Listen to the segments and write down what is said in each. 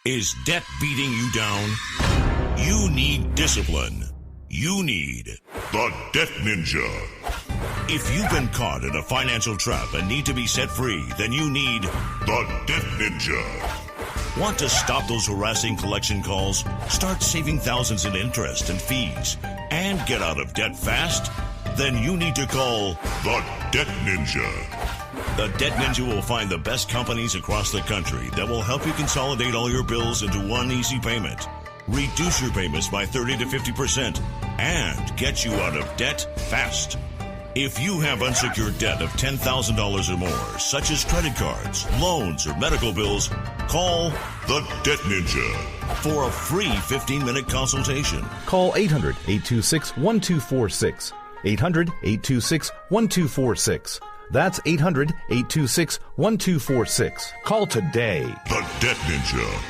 Is debt beating you down? You need discipline. You need the Debt Ninja. If you've been caught in a financial trap and need to be set free, then you need the Debt Ninja. Want to stop those harassing collection calls, start saving thousands in interest and fees, and get out of debt fast? Then you need to call the Debt Ninja. The Debt Ninja will find the best companies across the country that will help you consolidate all your bills into one easy payment, reduce your payments by 30 to 50%, and get you out of debt fast. If you have unsecured debt of $10,000 or more, such as credit cards, loans, or medical bills, call the Debt Ninja for a free 15-minute consultation. Call 800-826-1246. 800-826-1246. That's 800-826-1246. Call today. The Debt Ninja.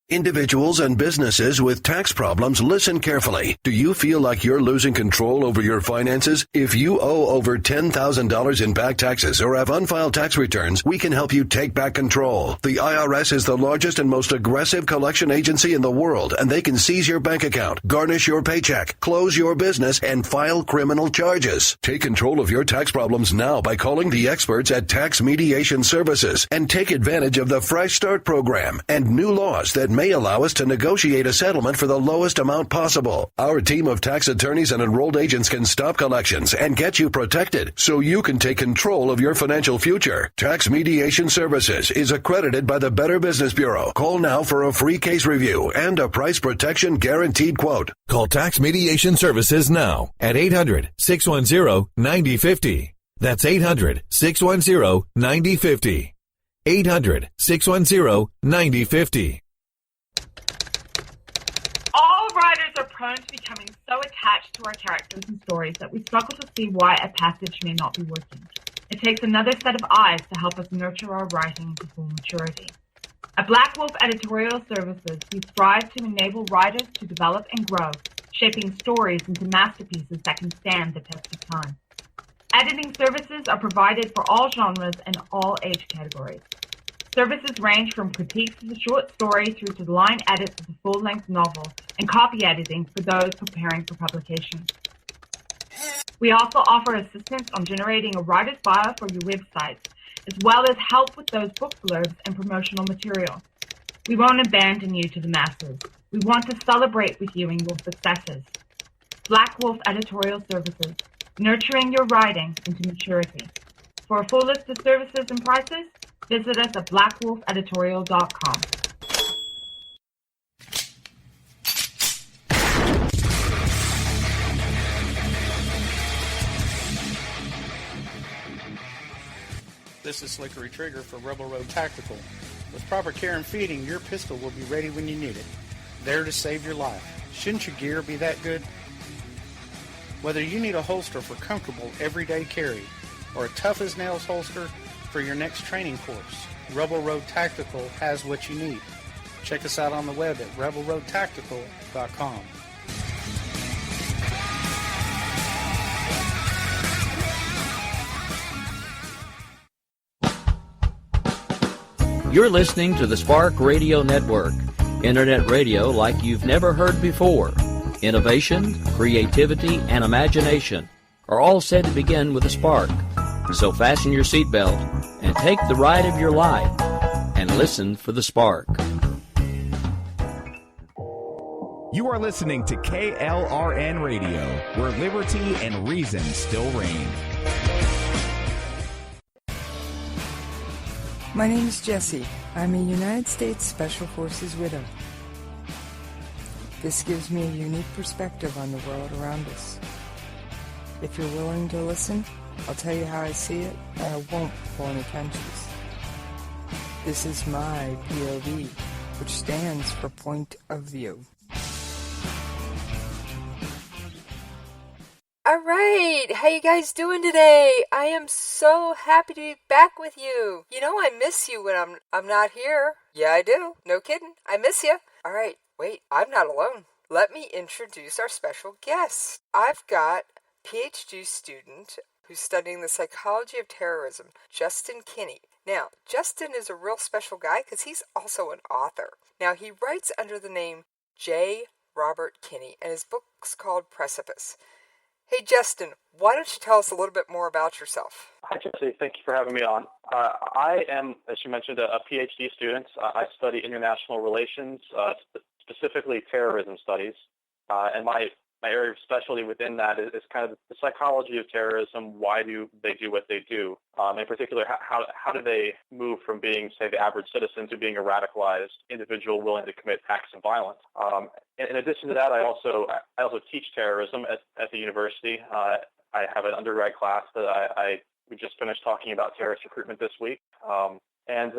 Individuals and businesses with tax problems, listen carefully. Do you feel like you're losing control over your finances? If you owe over $10,000 in back taxes or have unfiled tax returns, we can help you take back control. The IRS is the largest and most aggressive collection agency in the world, and they can seize your bank account, garnish your paycheck, close your business, and file criminal charges. Take control of your tax problems now by calling the experts at Tax Mediation Services and take advantage of the Fresh Start program and new laws that may allow us to negotiate a settlement for the lowest amount possible. Our team of tax attorneys and enrolled agents can stop collections and get you protected so you can take control of your financial future. Tax Mediation Services is accredited by the Better Business Bureau. Call now for a free case review and a price protection guaranteed quote. Call Tax Mediation Services now at 800-610-9050. That's 800-610-9050. 800-610-9050. All writers are prone to becoming so attached to our characters and stories that we struggle to see why a passage may not be working. It takes another set of eyes to help us nurture our writing into full maturity. At Black Wolf Editorial Services, we strive to enable writers to develop and grow, shaping stories into masterpieces that can stand the test of time. Editing services are provided for all genres and all age categories. Services range from critiques of the short story through to the line edits of the full-length novel and copy editing for those preparing for publication. We also offer assistance on generating a writer's bio for your website, as well as help with those book blurbs and promotional material. We won't abandon you to the masses. We want to celebrate with you in your successes. Black Wolf Editorial Services, nurturing your writing into maturity. For a full list of services and prices, visit us at blackwolfeditorial.com. This is Slickery Trigger for Rebel Road Tactical. With proper care and feeding, your pistol will be ready when you need it, there to save your life. Shouldn't your gear be that good? Whether you need a holster for comfortable everyday carry or a tough-as-nails holster for your next training course, Rebel Road Tactical has what you need. Check us out on the web at rebelroadtactical.com. You're listening to the Spark Radio Network, internet radio like you've never heard before. Innovation, creativity, and imagination are all said to begin with a spark. So fasten your seatbelt and take the ride of your life and listen for the spark. You are listening to KLRN Radio, where liberty and reason still reign. My name is Jessie. I'm a United States Special Forces widow. This gives me a unique perspective on the world around us. If you're willing to listen, I'll tell you how I see it, and I won't pull any punches. This is my POV, which stands for Point of View. Alright, how you guys doing today? I am so happy to be back with you. You know I miss you when I'm not here. Yeah, I do. No kidding. I miss you. Alright, wait, I'm not alone. Let me introduce our special guest. I've got a PhD student who's studying the psychology of terrorism, Justin Kinney. Now, Justin is a real special guy because he's also an author. Now, he writes under the name J. Robert Kinney, and his book's called Precipice. Hey, Justin, why don't you tell us a little bit more about yourself? Hi, Jesse. Thank you for having me on. I am, as you mentioned, a PhD student. I study international relations, specifically terrorism studies. And my area of specialty within that is kind of the psychology of terrorism. Why do they do what they do? In particular, how do they move from being, say, the average citizen to being a radicalized individual willing to commit acts of violence? In addition to that, I also teach terrorism at the university. I have an undergrad class that we just finished talking about terrorist recruitment this week. And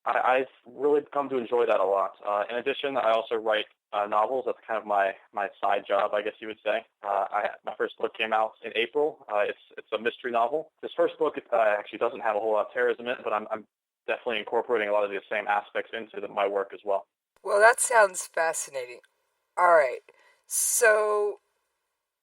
I've really come to enjoy that a lot. In addition, I also write novels. That's kind of my side job, I guess you would say. My first book came out in April. It's a mystery novel. This first book actually doesn't have a whole lot of terrorism in it, but I'm definitely incorporating a lot of the same aspects into my work as well. Well, that sounds fascinating. All right. So,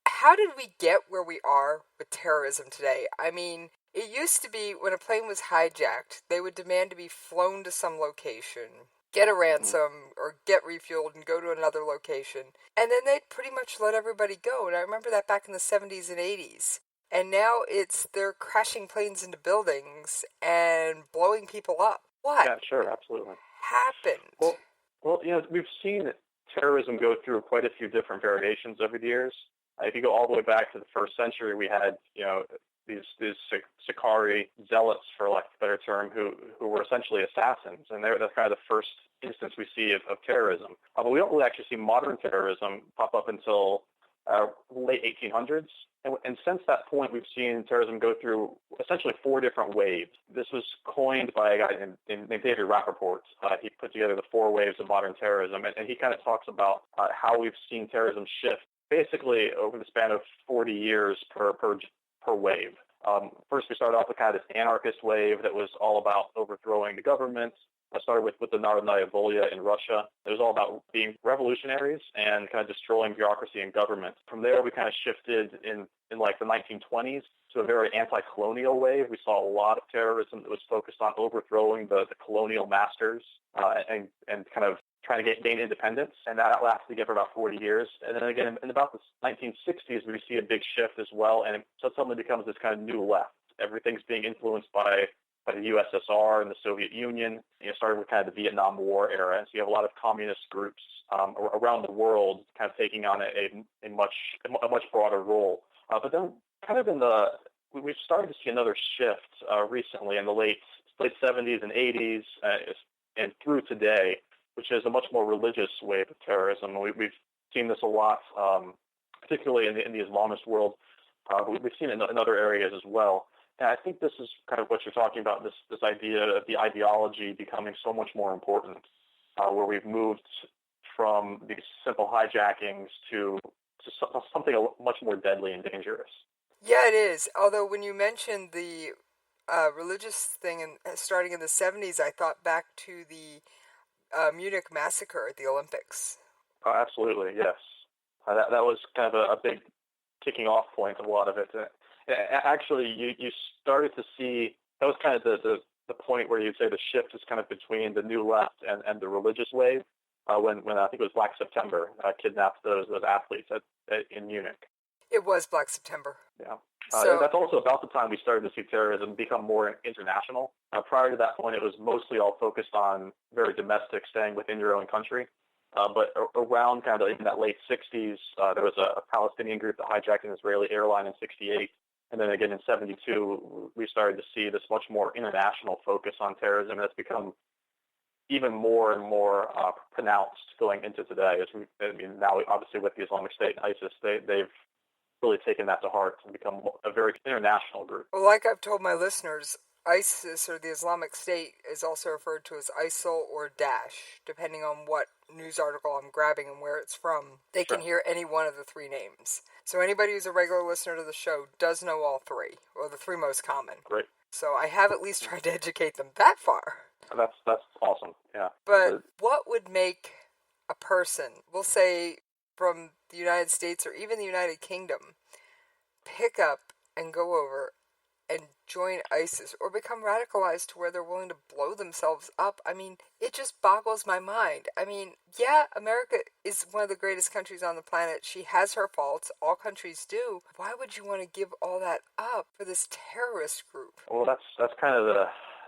how did we get where we are with terrorism today? I mean, it used to be when a plane was hijacked, they would demand to be flown to some location, get a ransom, or get refueled and go to another location. And then they'd pretty much let everybody go. And I remember that back in the 70s and 80s. And now they're crashing planes into buildings and blowing people up. What? Yeah, sure, absolutely. Happened? Well, we've seen terrorism go through quite a few different variations over the years. If you go all the way back to the first century, we had, these Sicarii zealots, for lack of a better term, who were essentially assassins, and that's kind of the first instance we see of terrorism. But we don't really actually see modern terrorism pop up until late 1800s, and since that point, we've seen terrorism go through essentially 4 different waves. This was coined by a guy named David Rappaport. He put together the 4 waves of modern terrorism, and he kind of talks about how we've seen terrorism shift basically over the span of 40 years per wave. First, we started off with kind of this anarchist wave that was all about overthrowing the government. I started with the Narodnaya Volya in Russia. It was all about being revolutionaries and kind of destroying bureaucracy and government. From there, we kind of shifted in like the 1920s to a very anti-colonial wave. We saw a lot of terrorism that was focused on overthrowing the colonial masters and kind of trying to gain independence, and that lasted again for about 40 years. And then again, in about the 1960s, we see a big shift as well, and it suddenly becomes this kind of new left. Everything's being influenced by the USSR and the Soviet Union, starting with kind of the Vietnam War era. And so you have a lot of communist groups around the world kind of taking on a much broader role. But then kind of we've started to see another shift recently in the late 70s and 80s and through today, which is a much more religious wave of terrorism. We've seen this a lot, particularly in the Islamist world. We've seen it in other areas as well. And I think this is kind of what you're talking about, this idea of the ideology becoming so much more important, where we've moved from these simple hijackings to something much more deadly and dangerous. Yeah, it is. Although when you mentioned the religious thing starting in the 70s, I thought back to the Munich massacre at the Olympics. Oh, absolutely, yes. That was kind of a big kicking off point of a lot of it. Actually, you started to see, that was kind of the point where you'd say the shift is kind of between the new left and the religious wave, when I think it was Black September kidnapped those athletes in Munich. It was Black September. Yeah. That's also about the time we started to see terrorism become more international. Prior to that point, it was mostly all focused on very domestic, staying within your own country. But around kind of in that late 60s, there was a Palestinian group that hijacked an Israeli airline in 68. And then again in 72, we started to see this much more international focus on terrorism. And it's become even more and more pronounced going into today. Now, obviously, with the Islamic State and ISIS, they've really taken that to heart and become a very international group. Well, like I've told my listeners, ISIS, or the Islamic State, is also referred to as ISIL or Daesh, depending on what news article I'm grabbing and where it's from. They can hear any one of the 3 names. So anybody who's a regular listener to the show does know all 3, or the 3 most common. Great. So I have at least tried to educate them that far. That's awesome, yeah. But what would make a person, we'll say from the United States or even the United Kingdom, pick up and go over and join ISIS or become radicalized to where they're willing to blow themselves up. I mean, it just boggles my mind. I mean, yeah, America is one of the greatest countries on the planet. She has her faults. All countries do. Why would you want to give all that up for this terrorist group? Well, that's kind of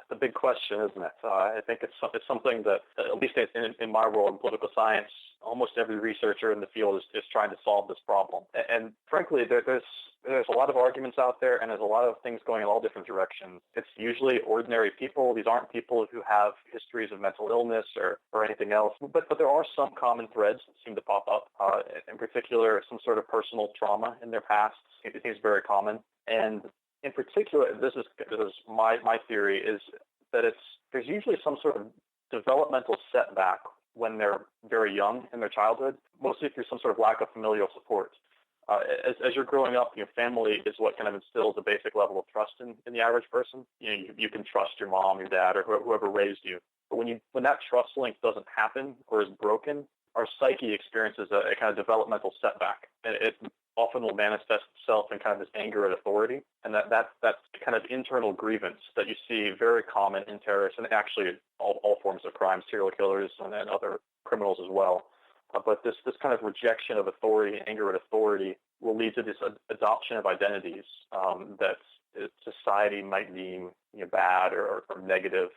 the big question, isn't it? I think it's something that, at least in my world in political science, almost every researcher in the field is trying to solve this problem. And frankly, there's a lot of arguments out there, and there's a lot of things going in all different directions. It's usually ordinary people. These aren't people who have histories of mental illness or anything else. But there are some common threads that seem to pop up. In particular, some sort of personal trauma in their past. It seems very common. And in particular, this is my theory, is that there's usually some sort of developmental setback when they're very young in their childhood, mostly through some sort of lack of familial support. As you're growing up, family is what kind of instills a basic level of trust in the average person. You can trust your mom, your dad, or whoever raised you. But when that trust link doesn't happen or is broken, our psyche experiences a kind of developmental setback, and it often will manifest itself in kind of this anger at authority, and that kind of internal grievance that you see very common in terrorists, and actually all forms of crime, serial killers and other criminals as well. But this kind of rejection of authority, anger at authority, will lead to this adoption of identities that society might deem bad or negative,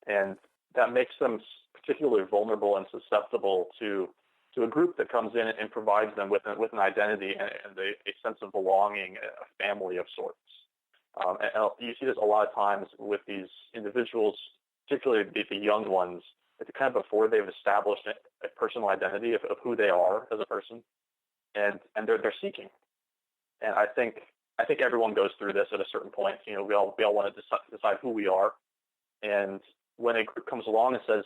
and that makes them particularly vulnerable and susceptible to a group that comes in and provides them with an identity and a sense of belonging, a family of sorts. And you see this a lot of times with these individuals, particularly the young ones, kind of before they've established a personal identity of who they are as a person, and they're seeking. And I think everyone goes through this at a certain point. We all want to decide who we are, and when a group comes along and says,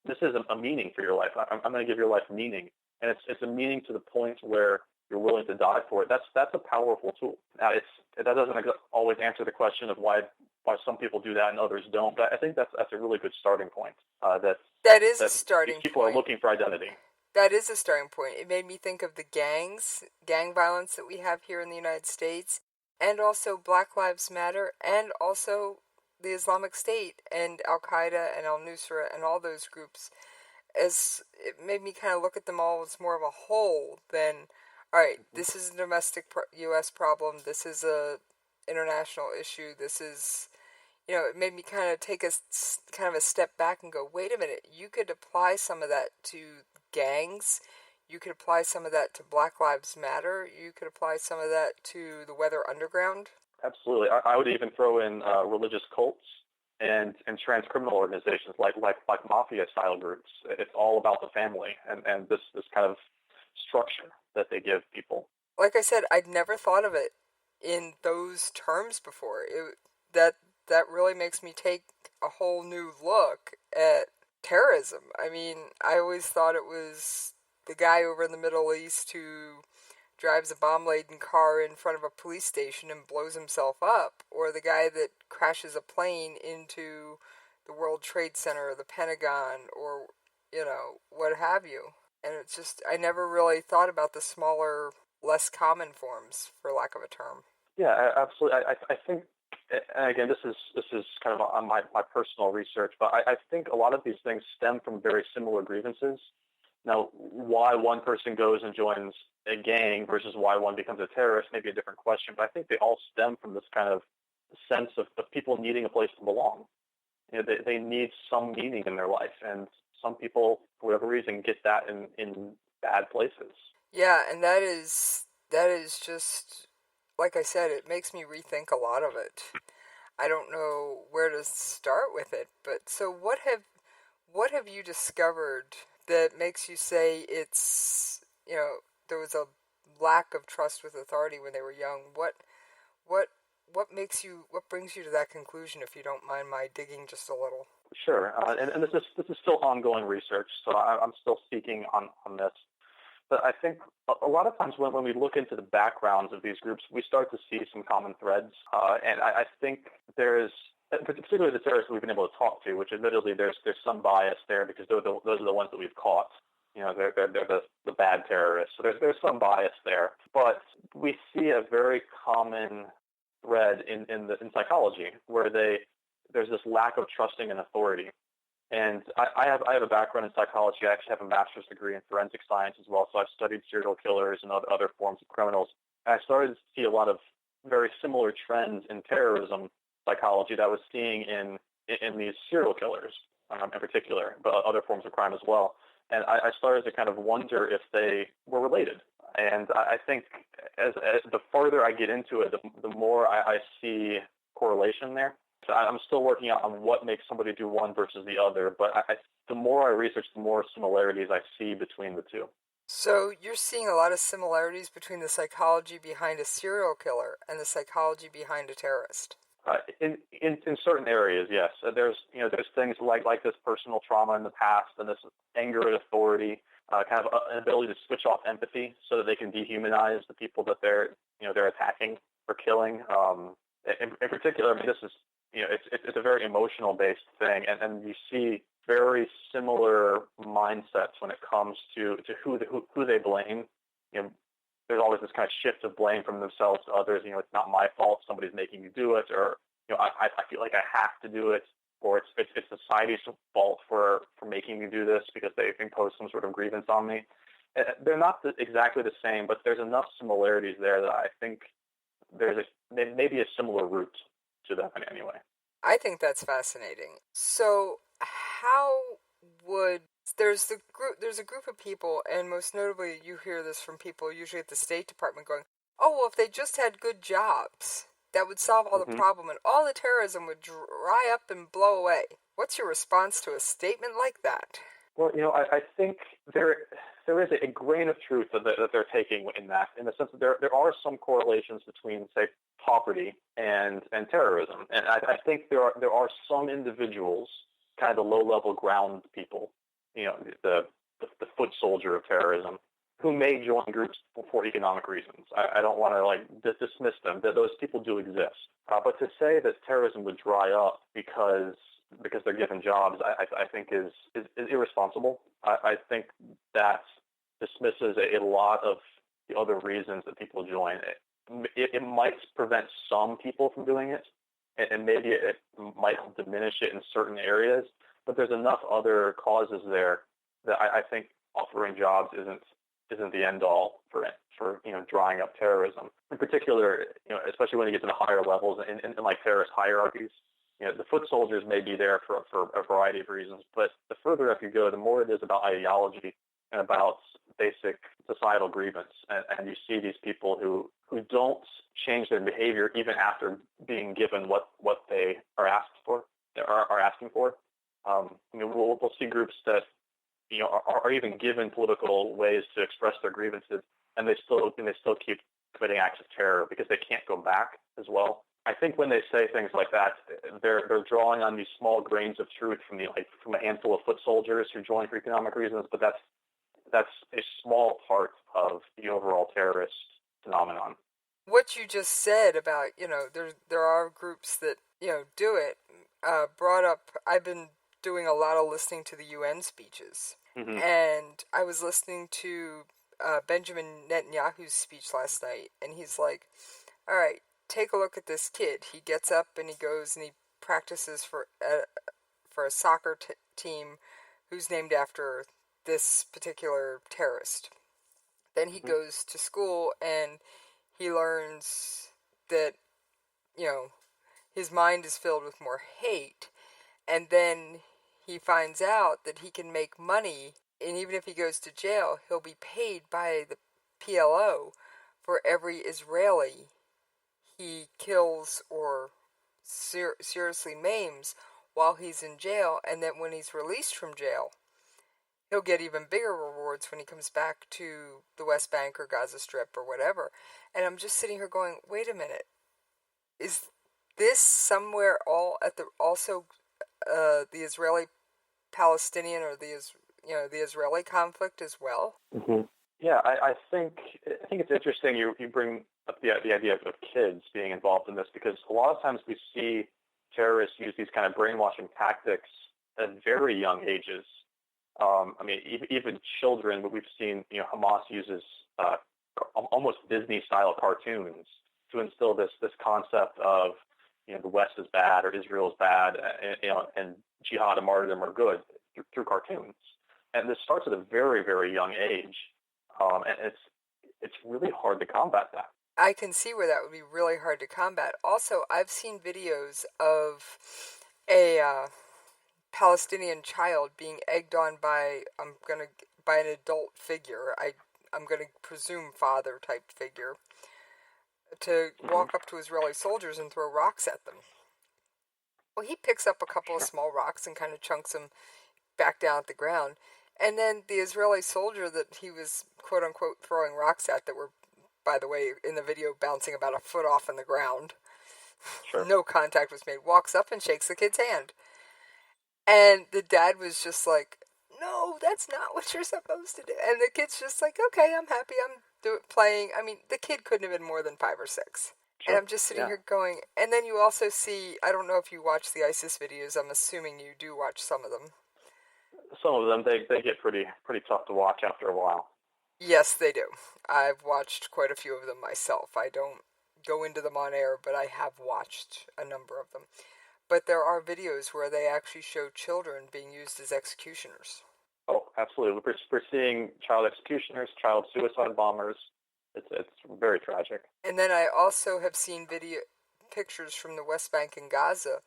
this is a meaning for your life. I'm going to give your life meaning, and it's a meaning to the point where you're willing to die for it. That's a powerful tool. Now, that doesn't always answer the question of why some people do that and others don't. But I think that's a really good starting point. That is a starting point. People are looking for identity. That is a starting point. It made me think of the gang violence that we have here in the United States, and also Black Lives Matter, and also the Islamic State and Al-Qaeda and al-Nusra and all those groups. As it made me kind of look at them all as more of a whole than, all right, this is a domestic U.S. problem, this is a international issue, this is, it made me kind of take a step back and go, wait a minute, you could apply some of that to gangs, you could apply some of that to Black Lives Matter, you could apply some of that to the Weather Underground. Absolutely. I would even throw in religious cults and trans criminal organizations like mafia-style groups. It's all about the family and this kind of structure that they give people. Like I said, I'd never thought of it in those terms before. That really makes me take a whole new look at terrorism. I mean, I always thought it was the guy over in the Middle East who drives a bomb-laden car in front of a police station and blows himself up, or the guy that crashes a plane into the World Trade Center or the Pentagon, or, what have you. And it's just, I never really thought about the smaller, less common forms, for lack of a term. Yeah, absolutely. I think, and again, this is kind of on my personal research, but I think a lot of these things stem from very similar grievances. Now, why one person goes and joins a gang versus why one becomes a terrorist may be a different question, but I think they all stem from this kind of sense of people needing a place to belong. They need some meaning in their life, and some people, for whatever reason, get that in bad places. Yeah, and that is just, like I said, it makes me rethink a lot of it. I don't know where to start with it, but so what have you discovered that makes you say it's, there was a lack of trust with authority when they were young? What brings you to that conclusion, if you don't mind my digging just a little? Sure, and this is still ongoing research, so I'm still speaking on this. But I think a lot of times when we look into the backgrounds of these groups, we start to see some common threads, and I think there's, particularly the terrorists we've been able to talk to, which admittedly there's some bias there because those are the ones that we've caught. They're the bad terrorists. So there's some bias there. But we see a very common thread in psychology where there's this lack of trusting in authority. And I have a background in psychology. I actually have a master's degree in forensic science as well, so I've studied serial killers and other forms of criminals. And I started to see a lot of very similar trends in terrorism psychology that I was seeing in these serial killers in particular, but other forms of crime as well. And I started to kind of wonder if they were related. And I think as the farther I get into it, the more I see correlation there. So I'm still working out on what makes somebody do one versus the other, but the more I research, the more similarities I see between the two. So you're seeing a lot of similarities between the psychology behind a serial killer and the psychology behind a terrorist. In certain areas, yes. There's things like this personal trauma in the past and this anger at authority, kind of an ability to switch off empathy so that they can dehumanize the people that they're attacking or killing. In particular, I mean, this is it's a very emotional based thing, and you see very similar mindsets when it comes to who they blame. There's always this kind of shift of blame from themselves to others. It's not my fault. Somebody's making me do it, or I feel like I have to do it, or it's society's fault for making me do this because they've imposed some sort of grievance on me. They're not exactly the same, but there's enough similarities there that I think there's maybe a similar root to them anyway. I think that's fascinating. So how would there's a group of people, and most notably you hear this from people usually at the State Department going, oh, well, if they just had good jobs, that would solve all the problem and all the terrorism would dry up and blow away. What's your response to a statement like that? Well, I think there is a grain of truth that they're taking in that, in the sense that there are some correlations between, say, poverty and terrorism. And I think there are some individuals, kind of the low-level ground people, the foot soldier of terrorism, who may join groups for economic reasons. I don't want to dismiss them. That those people do exist. But to say that terrorism would dry up because they're given jobs, I think is irresponsible. I think that dismisses a lot of the other reasons that people join. It might prevent some people from doing it, and maybe it might diminish it in certain areas, but there's enough other causes there that I think offering jobs isn't the end all for drying up terrorism. In particular, especially when you get to the higher levels in like terrorist hierarchies, the foot soldiers may be there for a variety of reasons, but the further up you go, the more it is about ideology and about basic societal grievance. And you see these people who don't change their behavior even after being given what they are asking for. We'll see groups that are even given political ways to express their grievances, and they still keep committing acts of terror because they can't go back as well. I think when they say things like that, they're drawing on these small grains of truth from a handful of foot soldiers who join for economic reasons, but that's a small part of the overall terrorist phenomenon. What you just said about there are groups that do it brought up. I've been doing a lot of listening to the UN speeches, and I was listening to Benjamin Netanyahu's speech last night, and he's like, all right, take a look at this kid. He gets up and he goes and he practices for a soccer team who's named after this particular terrorist. Then he goes to school and he learns that, his mind is filled with more hate. And then he finds out that he can make money, and even if he goes to jail, he'll be paid by the PLO for every Israeli he kills or seriously maims while he's in jail, and then when he's released from jail, he'll get even bigger rewards when he comes back to the West Bank or Gaza Strip or whatever. And I'm just sitting here going, wait a minute, is this somewhere also the Israeli-Palestinian or the Israeli conflict as well? Mm-hmm. Yeah, I think it's interesting you bring up the idea of kids being involved in this, because a lot of times we see terrorists use these kind of brainwashing tactics at very young ages. Even children, but we've seen Hamas uses almost Disney-style cartoons to instill this concept of, the West is bad or Israel is bad, and jihad and martyrdom are good through cartoons. And this starts at a very, very young age, and it's really hard to combat that. I can see where that would be really hard to combat. Also, I've seen videos of a Palestinian child being egged on by an adult figure. I'm gonna presume father type figure, to walk up to Israeli soldiers and throw rocks at them. Well, he picks up a couple of small rocks and kind of chunks them back down at the ground. And then the Israeli soldier that he was, quote unquote, throwing rocks at, that were, by the way, in the video bouncing about a foot off in the ground, no contact was made, walks up and shakes the kid's hand. And the dad was just like, no, that's not what you're supposed to do. And the kid's just like, okay, I'm happy, I'm playing. I mean, the kid couldn't have been more than 5 or 6. And I'm just sitting here going, and then you also see, I don't know if you watch the ISIS videos, I'm assuming you do watch some of them. Some of them, they get pretty tough to watch after a while. Yes, they do. I've watched quite a few of them myself. I don't go into them on air, but I have watched a number of them. But there are videos where they actually show children being used as executioners. Oh, absolutely. We're seeing child executioners, child suicide bombers. It's very tragic. And then I also have seen pictures from the West Bank and Gaza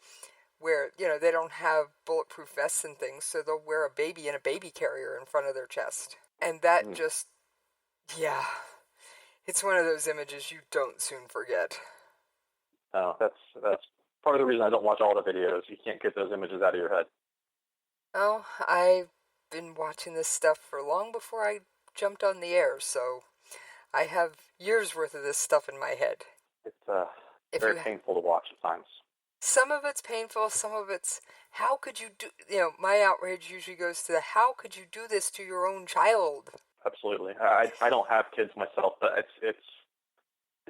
where, they don't have bulletproof vests and things, so they'll wear a baby in a baby carrier in front of their chest. And that it's one of those images you don't soon forget. Oh, that's part of the reason I don't watch all the videos. You can't get those images out of your head. Oh, I've been watching this stuff for long before I jumped on the air, so I have years worth of this stuff in my head. It's very painful to watch at times. Some of it's painful, some of it's, how could you do, my outrage usually goes to how could you do this to your own child? Absolutely. I don't have kids myself, but it's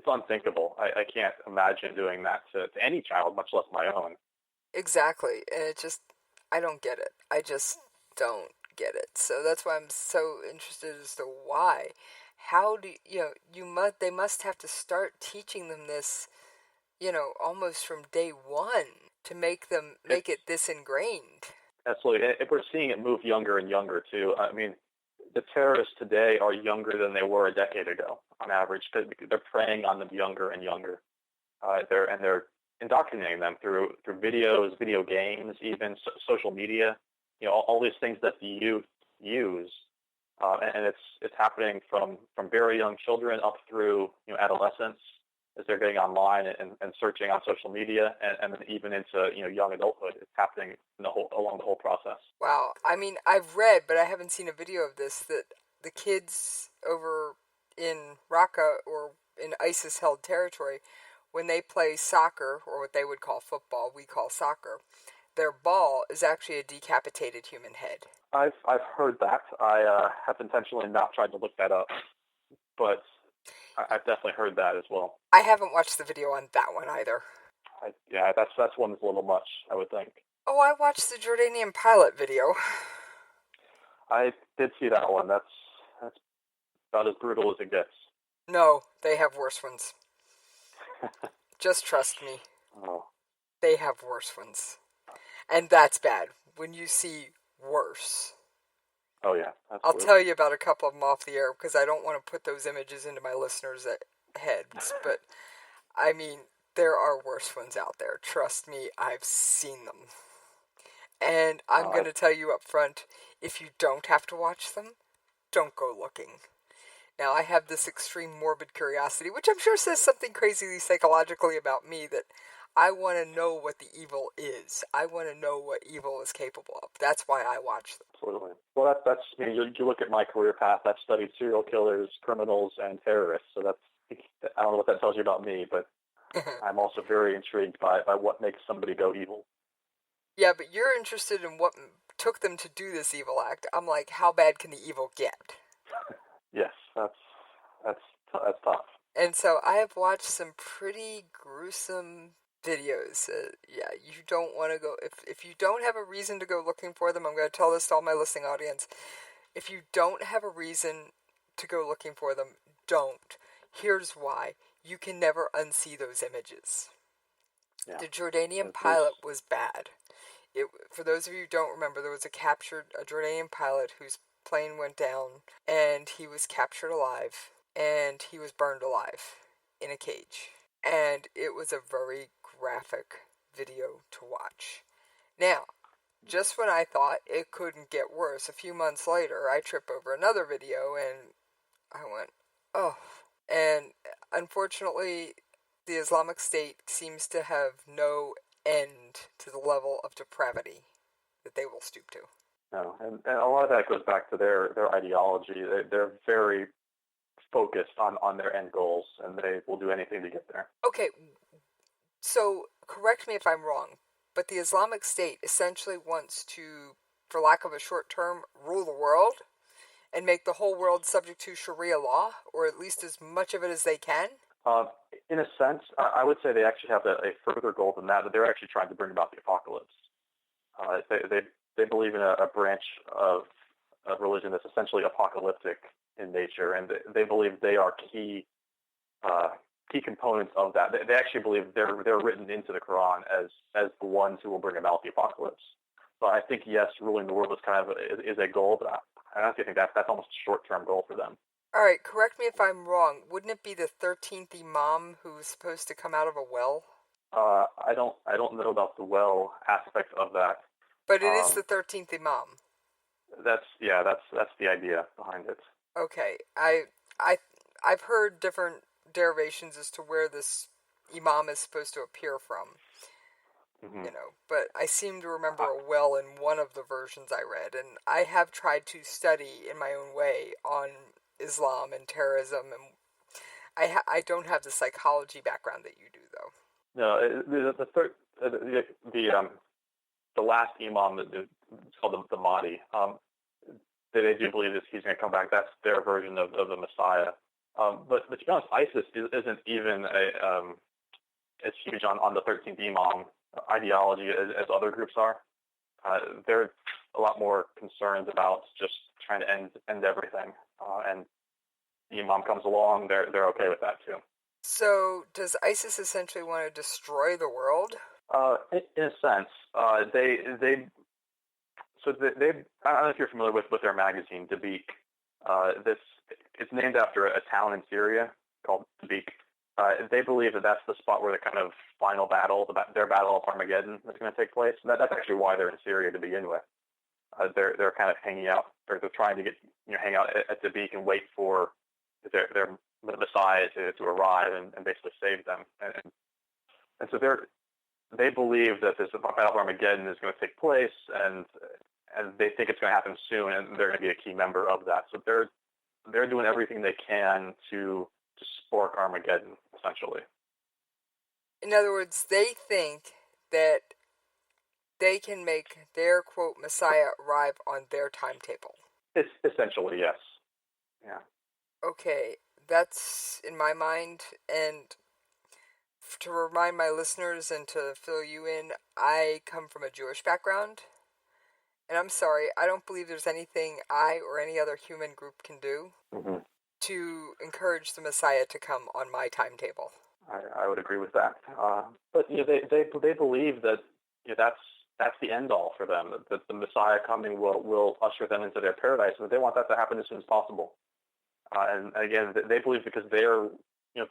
unthinkable. I can't imagine doing that to any child, much less my own. Exactly, and I don't get it. I just don't get it. So that's why I'm so interested as to why. How do they must have to start teaching them this, almost from day one to make it this ingrained. Absolutely. And we're seeing it move younger and younger too. I mean, the terrorists today are younger than they were a decade ago on average. They're preying on them younger and younger. They're indoctrinating them through videos, video games, even social media. All these things that the youth use, and it's happening from very young children up through adolescence as they're getting online and searching on social media, and then even into young adulthood. It's happening along the whole process. Wow. I mean, I've read, but I haven't seen a video of this, that the kids over in Raqqa or in ISIS-held territory, when they play soccer, or what they would call football, we call soccer, their ball is actually a decapitated human head. I've heard that. I have intentionally not tried to look that up, but I've definitely heard that as well. I haven't watched the video on that one either. That's one that's a little much, I would think. Oh, I watched the Jordanian pilot video. I did see that one. That's about as brutal as it gets. No, they have worse ones. Just trust me. Oh. They have worse ones. And that's bad. When you see worse. Oh, yeah. Absolutely. I'll tell you about a couple of them off the air, because I don't want to put those images into my listeners' heads. But, I mean, there are worse ones out there. Trust me, I've seen them. And I'm going to tell you up front, if you don't have to watch them, don't go looking. Now, I have this extreme morbid curiosity, which I'm sure says something crazily psychologically about me, that I want to know what the evil is. I want to know what evil is capable of. That's why I watch them. Absolutely. Well, that's me. You look at my career path. I've studied serial killers, criminals, and terrorists. So I don't know what that tells you about me, but I'm also very intrigued by what makes somebody go evil. Yeah, but you're interested in what took them to do this evil act. I'm like, how bad can the evil get? Yes, that's tough. And so I have watched some pretty gruesome videos. You don't want to go, if you don't have a reason to go looking for them, I'm going to tell this to all my listening audience. If you don't have a reason to go looking for them, don't. Here's why. you can never unsee those images. Yeah. The Jordanian pilot was bad. For those of you who don't remember, there was a Jordanian pilot whose plane went down, and he was captured alive, and he was burned alive in a cage. And it was a very graphic video to watch. Now, just when I thought it couldn't get worse, a few months later, I trip over another video, and I went, oh. And unfortunately, the Islamic State seems to have no end to the level of depravity that they will stoop to. No, and a lot of that goes back to their ideology. They're very focused on their end goals, and they will do anything to get there. Okay, so correct me if I'm wrong, but the Islamic State essentially wants to, for lack of a short term, rule the world and make the whole world subject to Sharia law, or at least as much of it as they can? In a sense, I would say they actually have a further goal than that they're actually trying to bring about the apocalypse. They believe in a branch of religion that's essentially apocalyptic in nature, and they believe they are key components of that. They actually believe they're written into the Quran as the ones who will bring about the apocalypse. So I think, yes, ruling the world is a goal, but I honestly think that's almost a short-term goal for them. All right, correct me if I'm wrong. Wouldn't it be the 13th Imam who's supposed to come out of a well? I don't know about the well aspect of that. But it is the 13th Imam. That's the idea behind it. Okay, I've heard different derivations as to where this Imam is supposed to appear from. Mm-hmm. But I seem to remember a well in one of the versions I read, and I have tried to study in my own way on Islam and terrorism, and I don't have the psychology background that you do, though. No, the last Imam, it's called the Mahdi. They do believe that he's going to come back. That's their version of the Messiah. But to be honest, ISIS isn't even as huge on the 13th Imam ideology as other groups are. They're a lot more concerned about just trying to end everything. And the Imam comes along, they're okay with that too. So does ISIS essentially want to destroy the world? In a sense, they I don't know if you're familiar with their magazine, Dabiq. It's named after a town in Syria called Dabiq. They believe that that's the spot where the kind of final battle, their battle of Armageddon, is going to take place. That's actually why they're in Syria to begin with. They're kind of hanging out, or they're trying to hang out at Dabiq and wait for their Messiah to arrive and basically save them. And so they believe that this battle of Armageddon is going to take place, and they think it's going to happen soon, and they're going to be a key member of that. So they're doing everything they can to spark Armageddon, essentially. In other words, they think that they can make their, quote, Messiah arrive on their timetable. It's essentially, yes. Yeah. Okay, that's in my mind, and to remind my listeners and to fill you in, I come from a Jewish background, and I'm sorry, I don't believe there's anything I or any other human group can do to encourage the Messiah to come on my timetable. I would agree with that. But they believe that that's the end all for them. That the Messiah coming will usher them into their paradise, and they want that to happen as soon as possible. And again, they believe because they're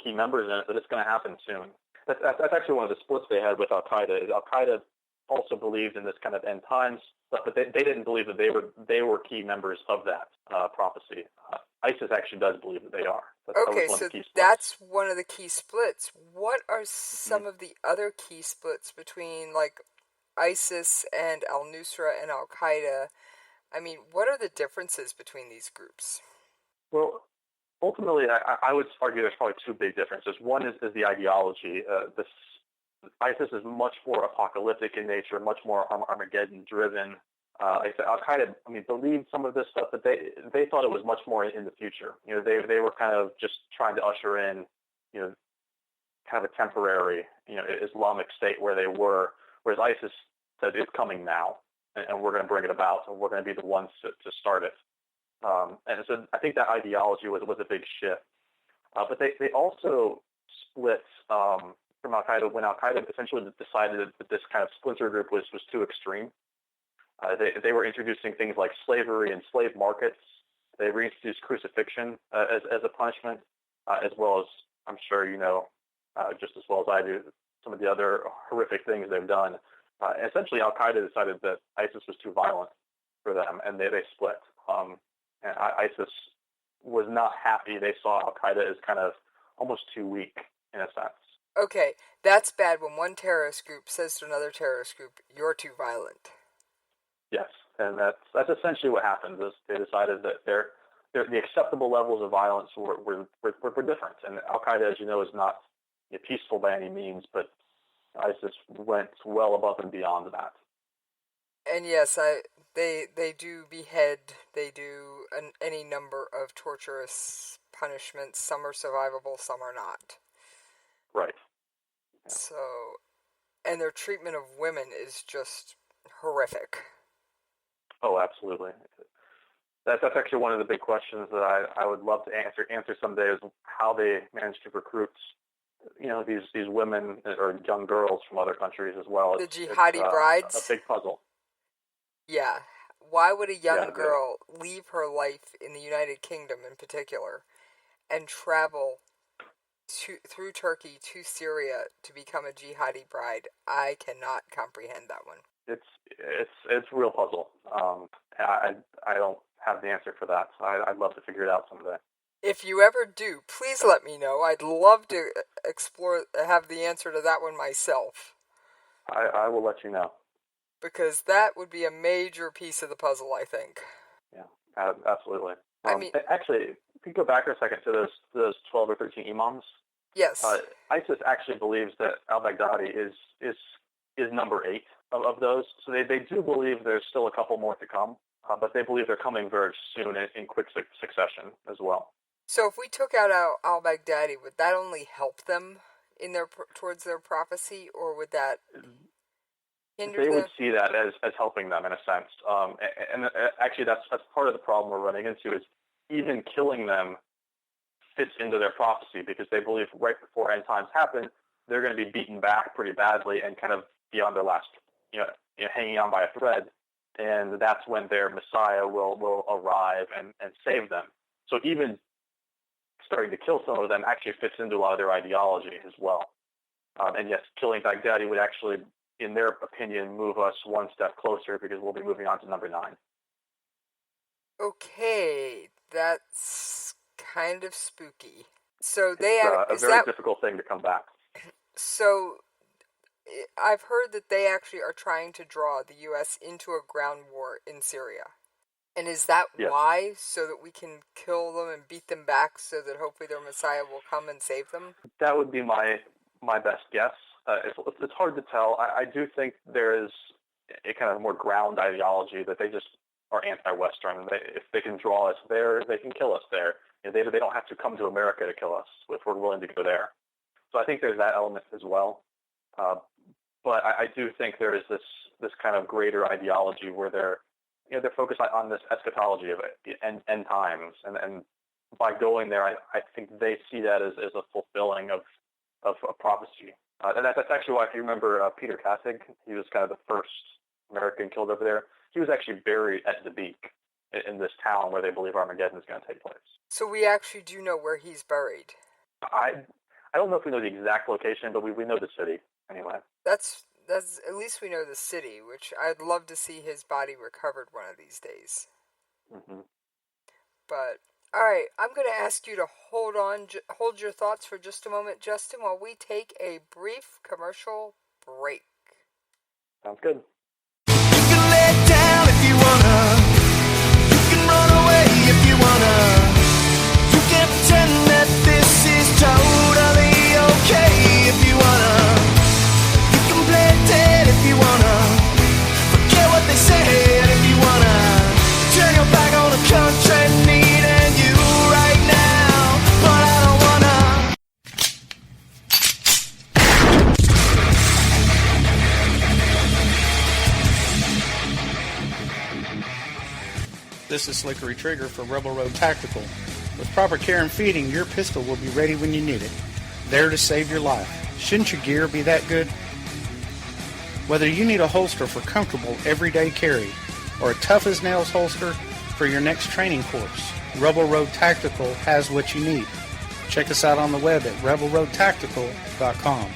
key members in it that it's going to happen soon. That's actually one of the splits they had with Al Qaeda. Al Qaeda also believed in this kind of end times, but they didn't believe that they were key members of that prophecy. ISIS actually does believe that they are. Okay, so that's one of the key splits. What are some of the other key splits between, like, ISIS and al-Nusra and Al-Qaeda? I mean, what are the differences between these groups? Well, ultimately, I would argue there's probably two big differences. One is the ideology. ISIS is much more apocalyptic in nature, much more Armageddon-driven. Like I said, Al-Qaeda, believed some of this stuff, but they thought it was much more in the future. They were kind of just trying to usher in, kind of a temporary, Islamic state where they were, whereas ISIS said it's coming now, and we're going to bring it about, and we're going to be the ones to start it. And so I think that ideology was a big shift. But they also split from Al-Qaeda when Al-Qaeda essentially decided that this kind of splinter group was too extreme. They were introducing things like slavery and slave markets. They reintroduced crucifixion as a punishment, as well as, I'm sure you know, just as well as I do, some of the other horrific things they've done. Essentially, Al-Qaeda decided that ISIS was too violent for them, and they split. And ISIS was not happy. They saw Al-Qaeda as kind of almost too weak, in a sense. Okay, that's bad when one terrorist group says to another terrorist group, "You're too violent." Yes, and that's essentially what happened. Is they decided that the acceptable levels of violence were different. And Al-Qaeda, as you know, is not peaceful by any means, but ISIS went well above and beyond that. And yes, they do behead, they do any number of torturous punishments. Some are survivable, some are not. Right. Yeah. So, and their treatment of women is just horrific. Oh, absolutely. That's actually one of the big questions that I would love to answer someday, is how they managed to recruit, these women or young girls from other countries as well. The jihadi brides? A big puzzle. Yeah. Why would a young girl leave her life in the United Kingdom in particular and travel through Turkey to Syria to become a jihadi bride? I cannot comprehend that one. It's a real puzzle. I don't have the answer for that. So I'd love to figure it out someday. If you ever do, please let me know. I'd love to have the answer to that one myself. I will let you know. Because that would be a major piece of the puzzle, I think. Yeah, absolutely. Actually, if you go back for a second to those 12 or 13 imams. Yes. ISIS actually believes that al-Baghdadi is number 8 of those. So they do believe there's still a couple more to come, but they believe they're coming very soon in quick succession as well. So if we took out al-Baghdadi, would that only help them in towards their prophecy, or would that hinder them? They would see that as helping them in a sense. And actually that's part of the problem we're running into, is even killing them fits into their prophecy, because they believe right before end times happen, they're going to be beaten back pretty badly and kind of be on their last, hanging on by a thread. And that's when their Messiah will arrive and save them. So even starting to kill some of them actually fits into a lot of their ideology as well. And yes, killing Baghdadi would actually, in their opinion, move us one step closer, because we'll be moving on to number 9. Okay, that's kind of spooky. So it's a very difficult thing to come back. So I've heard that they actually are trying to draw the U.S. into a ground war in Syria. And is that why? So that we can kill them and beat them back, so that hopefully their Messiah will come and save them? That would be my best guess. It's hard to tell. I do think there is a kind of more ground ideology that they just are anti-Western. If they can draw us there, they can kill us there. They don't have to come to America to kill us if we're willing to go there. So I think there's that element as well. But I do think there is this kind of greater ideology where they're focused on this eschatology of it, end times, and by going there, I think they see that as a fulfilling of a prophecy. And that's actually why, if you remember Peter Kassig, he was kind of the first American killed over there. He was actually buried at Dabiq in this town where they believe Armageddon is going to take place. So we actually do know where he's buried. I don't know if we know the exact location, but we know the city anyway. That's at least we know the city, which I'd love to see his body recovered one of these days. Mm-hmm. But all right, I'm going to ask you to hold your thoughts for just a moment, Justin, while we take a brief commercial break. Sounds good. You can lay down if you wanna. You can run away if you wanna. You can pretend that this is totally okay if you wanna. You can play dead if you wanna. Forget what they say, and if you wanna turn your back on the country needing you right now, but I don't wanna. This is Slickery Trigger for Rebel Road Tactical. With proper care and feeding, your pistol will be ready when you need it. there to save your life. Shouldn't your gear be that good? Whether you need a holster for comfortable everyday carry or a tough-as-nails holster for your next training course, Rebel Road Tactical has what you need. Check us out on the web at rebelroadtactical.com.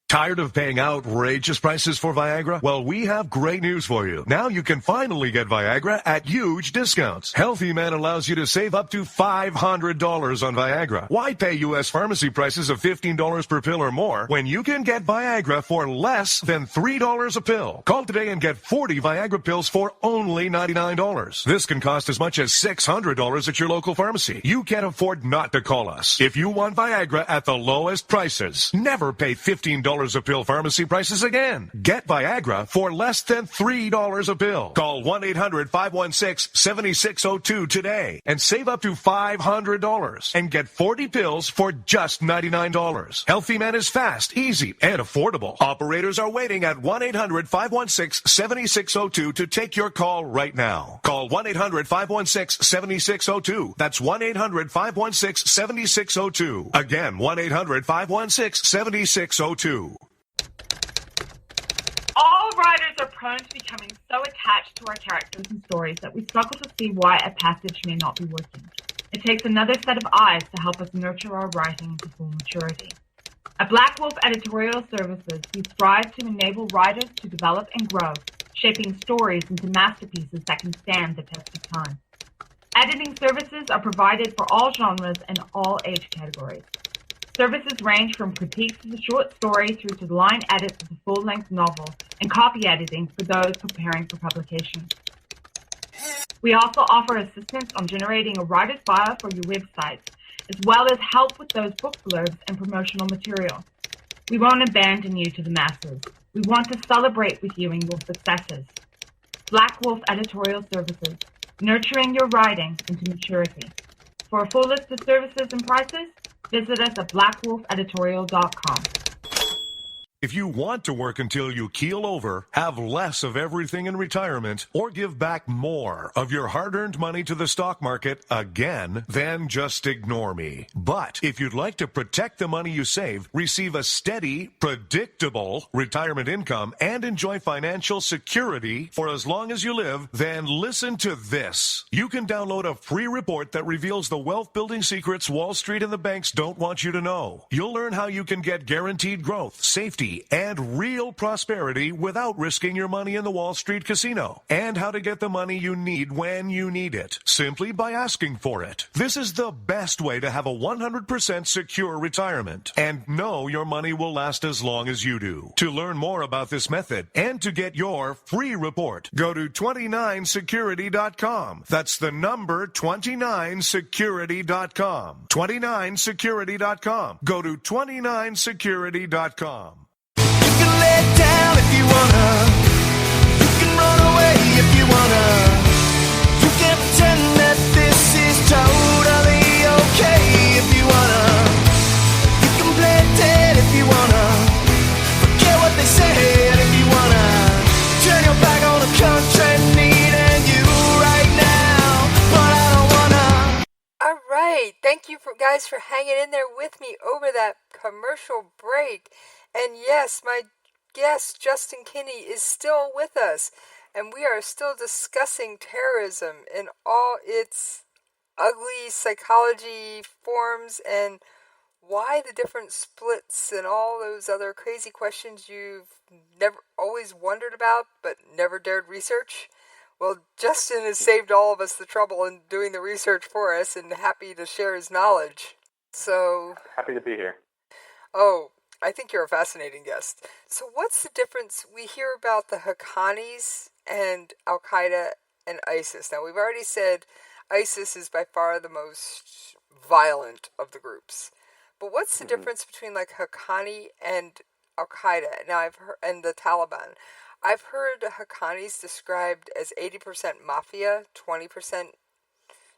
Tired of paying outrageous prices for Viagra? Well, we have great news for you. Now you can finally get Viagra at huge discounts. Healthy Man allows you to save up to $500 on Viagra. Why pay U.S. pharmacy prices of $15 per pill or more when you can get Viagra for less than $3 a pill? Call today and get 40 Viagra pills for only $99. This can cost as much as $600 at your local pharmacy. You can't afford not to call us. If you want Viagra at the lowest prices, never pay $15 a pill pharmacy prices again. Get Viagra for less than $3 a pill. Call 1-800-516-7602 today and save up to $500 and get 40 pills for just $99. Healthy Man is fast, easy, and affordable. Operators are waiting at 1-800-516-7602 to take your call right now. Call 1-800-516-7602. That's 1-800-516-7602. Again, 1-800-516-7602. All writers are prone to becoming so attached to our characters and stories that we struggle to see why a passage may not be working. It takes another set of eyes to help us nurture our writing into full maturity. At Black Wolf Editorial Services, we strive to enable writers to develop and grow, shaping stories into masterpieces that can stand the test of time. Editing services are provided for all genres and all age categories. Services range from critiques of the short story through to line edits of the full-length novel and copy editing for those preparing for publication. We also offer assistance on generating a writer's bio for your websites, as well as help with those book blurbs and promotional material. We won't abandon you to the masses. We want to celebrate with you in your successes. Black Wolf Editorial Services, nurturing your writing into maturity. For a full list of services and prices, visit us at blackwolfeditorial.com. If you want to work until you keel over, have less of everything in retirement, or give back more of your hard-earned money to the stock market again, then just ignore me. But if you'd like to protect the money you save, receive a steady, predictable retirement income, and enjoy financial security for as long as you live, then listen to this. You can download a free report that reveals the wealth-building secrets Wall Street and the banks don't want you to know. You'll learn how you can get guaranteed growth, safety, and real prosperity without risking your money in the Wall Street casino, and how to get the money you need when you need it, simply by asking for it. This is the best way to have a 100% secure retirement, and know your money will last as long as you do. To learn more about this method, and to get your free report, go to 29security.com. That's the number 29security.com. 29security.com. Go to 29security.com. You can lay down if you wanna. You can run away if you wanna. You can pretend that this is totally okay if you wanna. You can play dead if you wanna. Forget what they said if you wanna. Turn your back on the country needing you right now, but I don't wanna. All right, thank you guys for hanging in there with me over that commercial break. And yes, my guest, Justin Kinney, is still with us, and we are still discussing terrorism in all its ugly psychology forms and why the different splits and all those other crazy questions you've never always wondered about but never dared research. Well, Justin has saved all of us the trouble in doing the research for us and happy to share his knowledge. So happy to be here. Oh, I think you're a fascinating guest. So what's the difference? We hear about the Haqqanis and Al-Qaeda and ISIS. Now, we've already said ISIS is by far the most violent of the groups. But what's the difference between like Haqqani and Al-Qaeda? Now, I've heard, and the Taliban. I've heard Haqqanis described as 80% mafia, 20%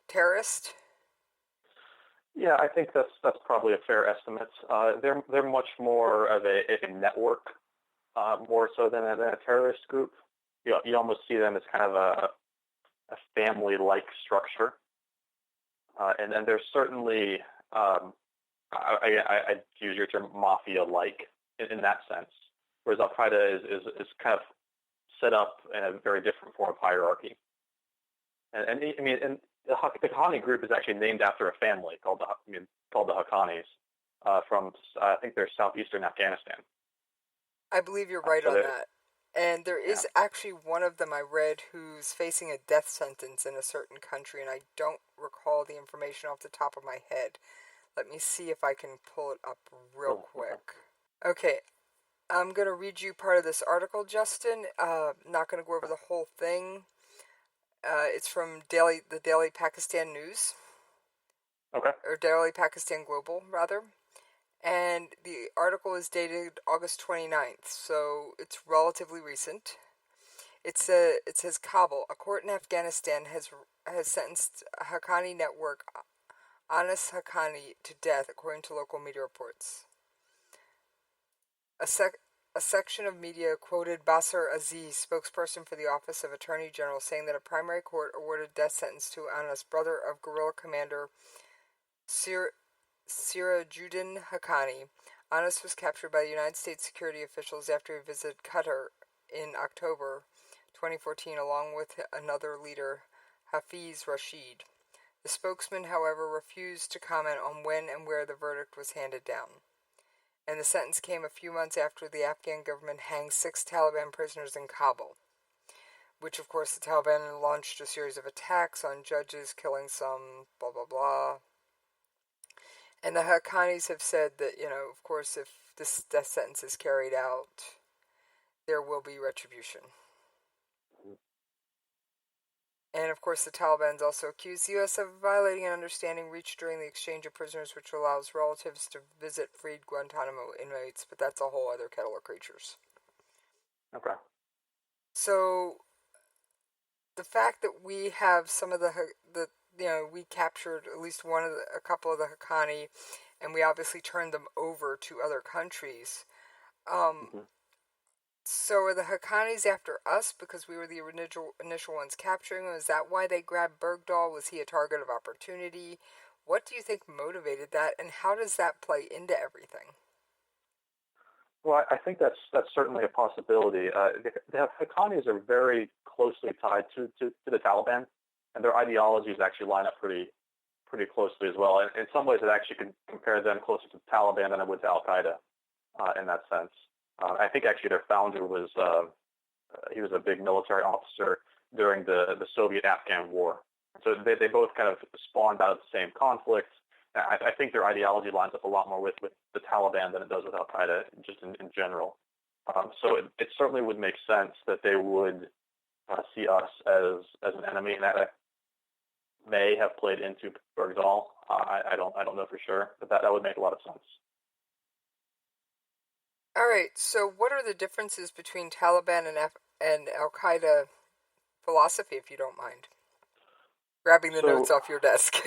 terrorist. Yeah, I think that's probably a fair estimate. They're much more of a network, more so than a terrorist group. You almost see them as kind of family-like structure. And there's certainly, I'd use your term, mafia-like in that sense, whereas Al-Qaeda is kind of set up in a very different form of hierarchy. And the Haqqani group is actually named after a family called the Haqqanis from, I think they're southeastern Afghanistan. I believe you're right on that. And there is actually one of them I read who's facing a death sentence in a certain country, and I don't recall the information off the top of my head. Let me see if I can pull it up real quick. Okay, I'm going to read you part of this article, Justin. Not going to go over the whole thing. It's from the Daily Pakistan News. Okay. Or Daily Pakistan Global, rather. And the article is dated August 29th, so it's relatively recent. It says Kabul, a court in Afghanistan has sentenced Haqqani network Anas Haqqani to death, according to local media reports. A section of media quoted Basar Aziz, spokesperson for the Office of Attorney General, saying that a primary court awarded death sentence to Anas, brother of guerrilla commander Sirajuddin Haqqani. Anas was captured by the United States security officials after he visited Qatar in October 2014, along with another leader, Hafiz Rashid. The spokesman, however, refused to comment on when and where the verdict was handed down. And the sentence came a few months after the Afghan government hanged 6 Taliban prisoners in Kabul, which, of course, the Taliban launched a series of attacks on judges, killing some, blah, blah, blah. And the Haqqanis have said that, of course, if this death sentence is carried out, there will be retribution. And, of course, the Taliban's also accused the U.S. of violating an understanding reached during the exchange of prisoners, which allows relatives to visit freed Guantanamo inmates, but that's a whole other kettle of creatures. Okay. So, the fact that we have some of we captured at least a couple of the Haqqani, and we obviously turned them over to other countries. So are the Haqqanis after us because we were the initial ones capturing them? Is that why they grabbed Bergdahl? Was he a target of opportunity? What do you think motivated that, and how does that play into everything? Well, I think that's certainly a possibility. The Haqqanis are very closely tied to the Taliban, and their ideologies actually line up pretty closely as well. And in some ways, it actually can compare them closer to the Taliban than it would to Al-Qaeda in that sense. I think actually their founder was he was a big military officer during the Soviet-Afghan War. So they both kind of spawned out of the same conflict. I think their ideology lines up a lot more with the Taliban than it does with Al-Qaeda, just in general. So it certainly would make sense that they would see us as an enemy, and that may have played into Bergdahl. I don't know for sure, but that would make a lot of sense. All right, so what are the differences between Taliban and Al-Qaeda philosophy, if you don't mind? Grabbing the notes off your desk.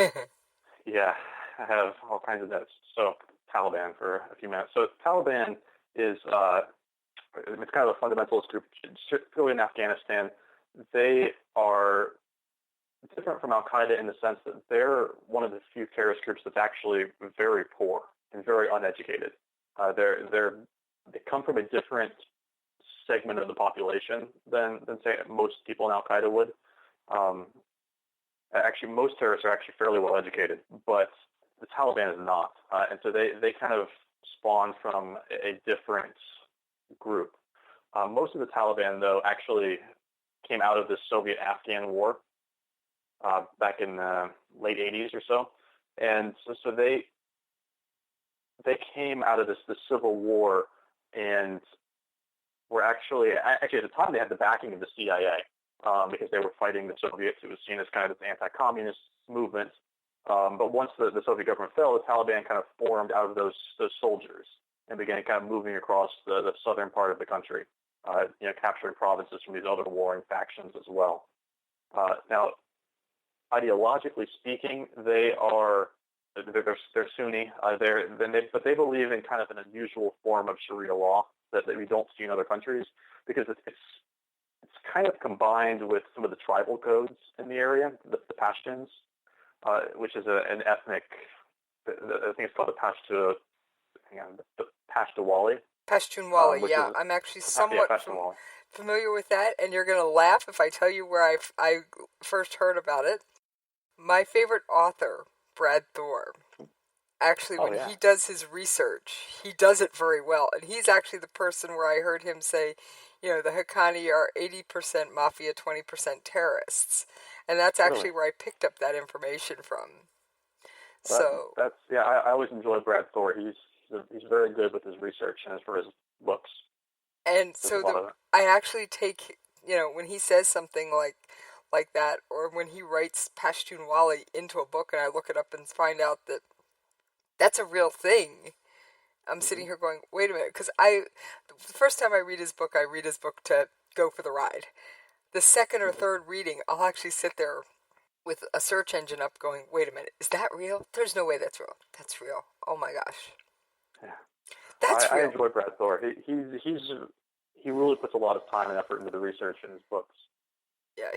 Yeah, I have all kinds of notes. So Taliban for a few minutes. So Taliban is it's kind of a fundamentalist group, particularly in Afghanistan. They are different from Al-Qaeda in the sense that they're one of the few terrorist groups that's actually very poor and very uneducated. They come from a different segment of the population than say most people in Al-Qaeda would. Actually, most terrorists are actually fairly well educated, but the Taliban is not, and so they kind of spawn from a different group. Most of the Taliban, though, actually came out of the Soviet-Afghan War back in the late 80s or so, and so they came out of the Civil War and were actually at the time they had the backing of the CIA because they were fighting the Soviets. It was seen as kind of this anti-communist movement. But once the Soviet government fell, the Taliban kind of formed out of those soldiers and began kind of moving across the southern part of the country, capturing provinces from these other warring factions as well. Now, ideologically speaking, they're Sunni. But they believe in kind of an unusual form of Sharia law that we don't see in other countries because it's it's kind of combined with some of the tribal codes in the area, the Pashtuns, which is an ethnic. I think it's called the Pashtawali. Pashtunwali, yeah. I'm actually somewhat familiar with that, and you're going to laugh if I tell you where I first heard about it. My favorite author, Brad Thor, actually, when he does his research, he does it very well. And he's actually the person where I heard him say, the Haqqani are 80% mafia, 20% terrorists. And that's actually where I picked up that information from. I always enjoy Brad Thor. He's very good with his research and for his books. And so I actually take, when he says something like that, or when he writes Pashtunwali into a book and I look it up and find out that that's a real thing, I'm sitting here going, wait a minute, because the first time I read his book to go for the ride. The second or third reading, I'll actually sit there with a search engine up going, wait a minute, is that real? There's no way that's real. That's real. Oh my gosh. Yeah. That's real. I enjoy Brad Thor. He really puts a lot of time and effort into the research in his books. Yeah,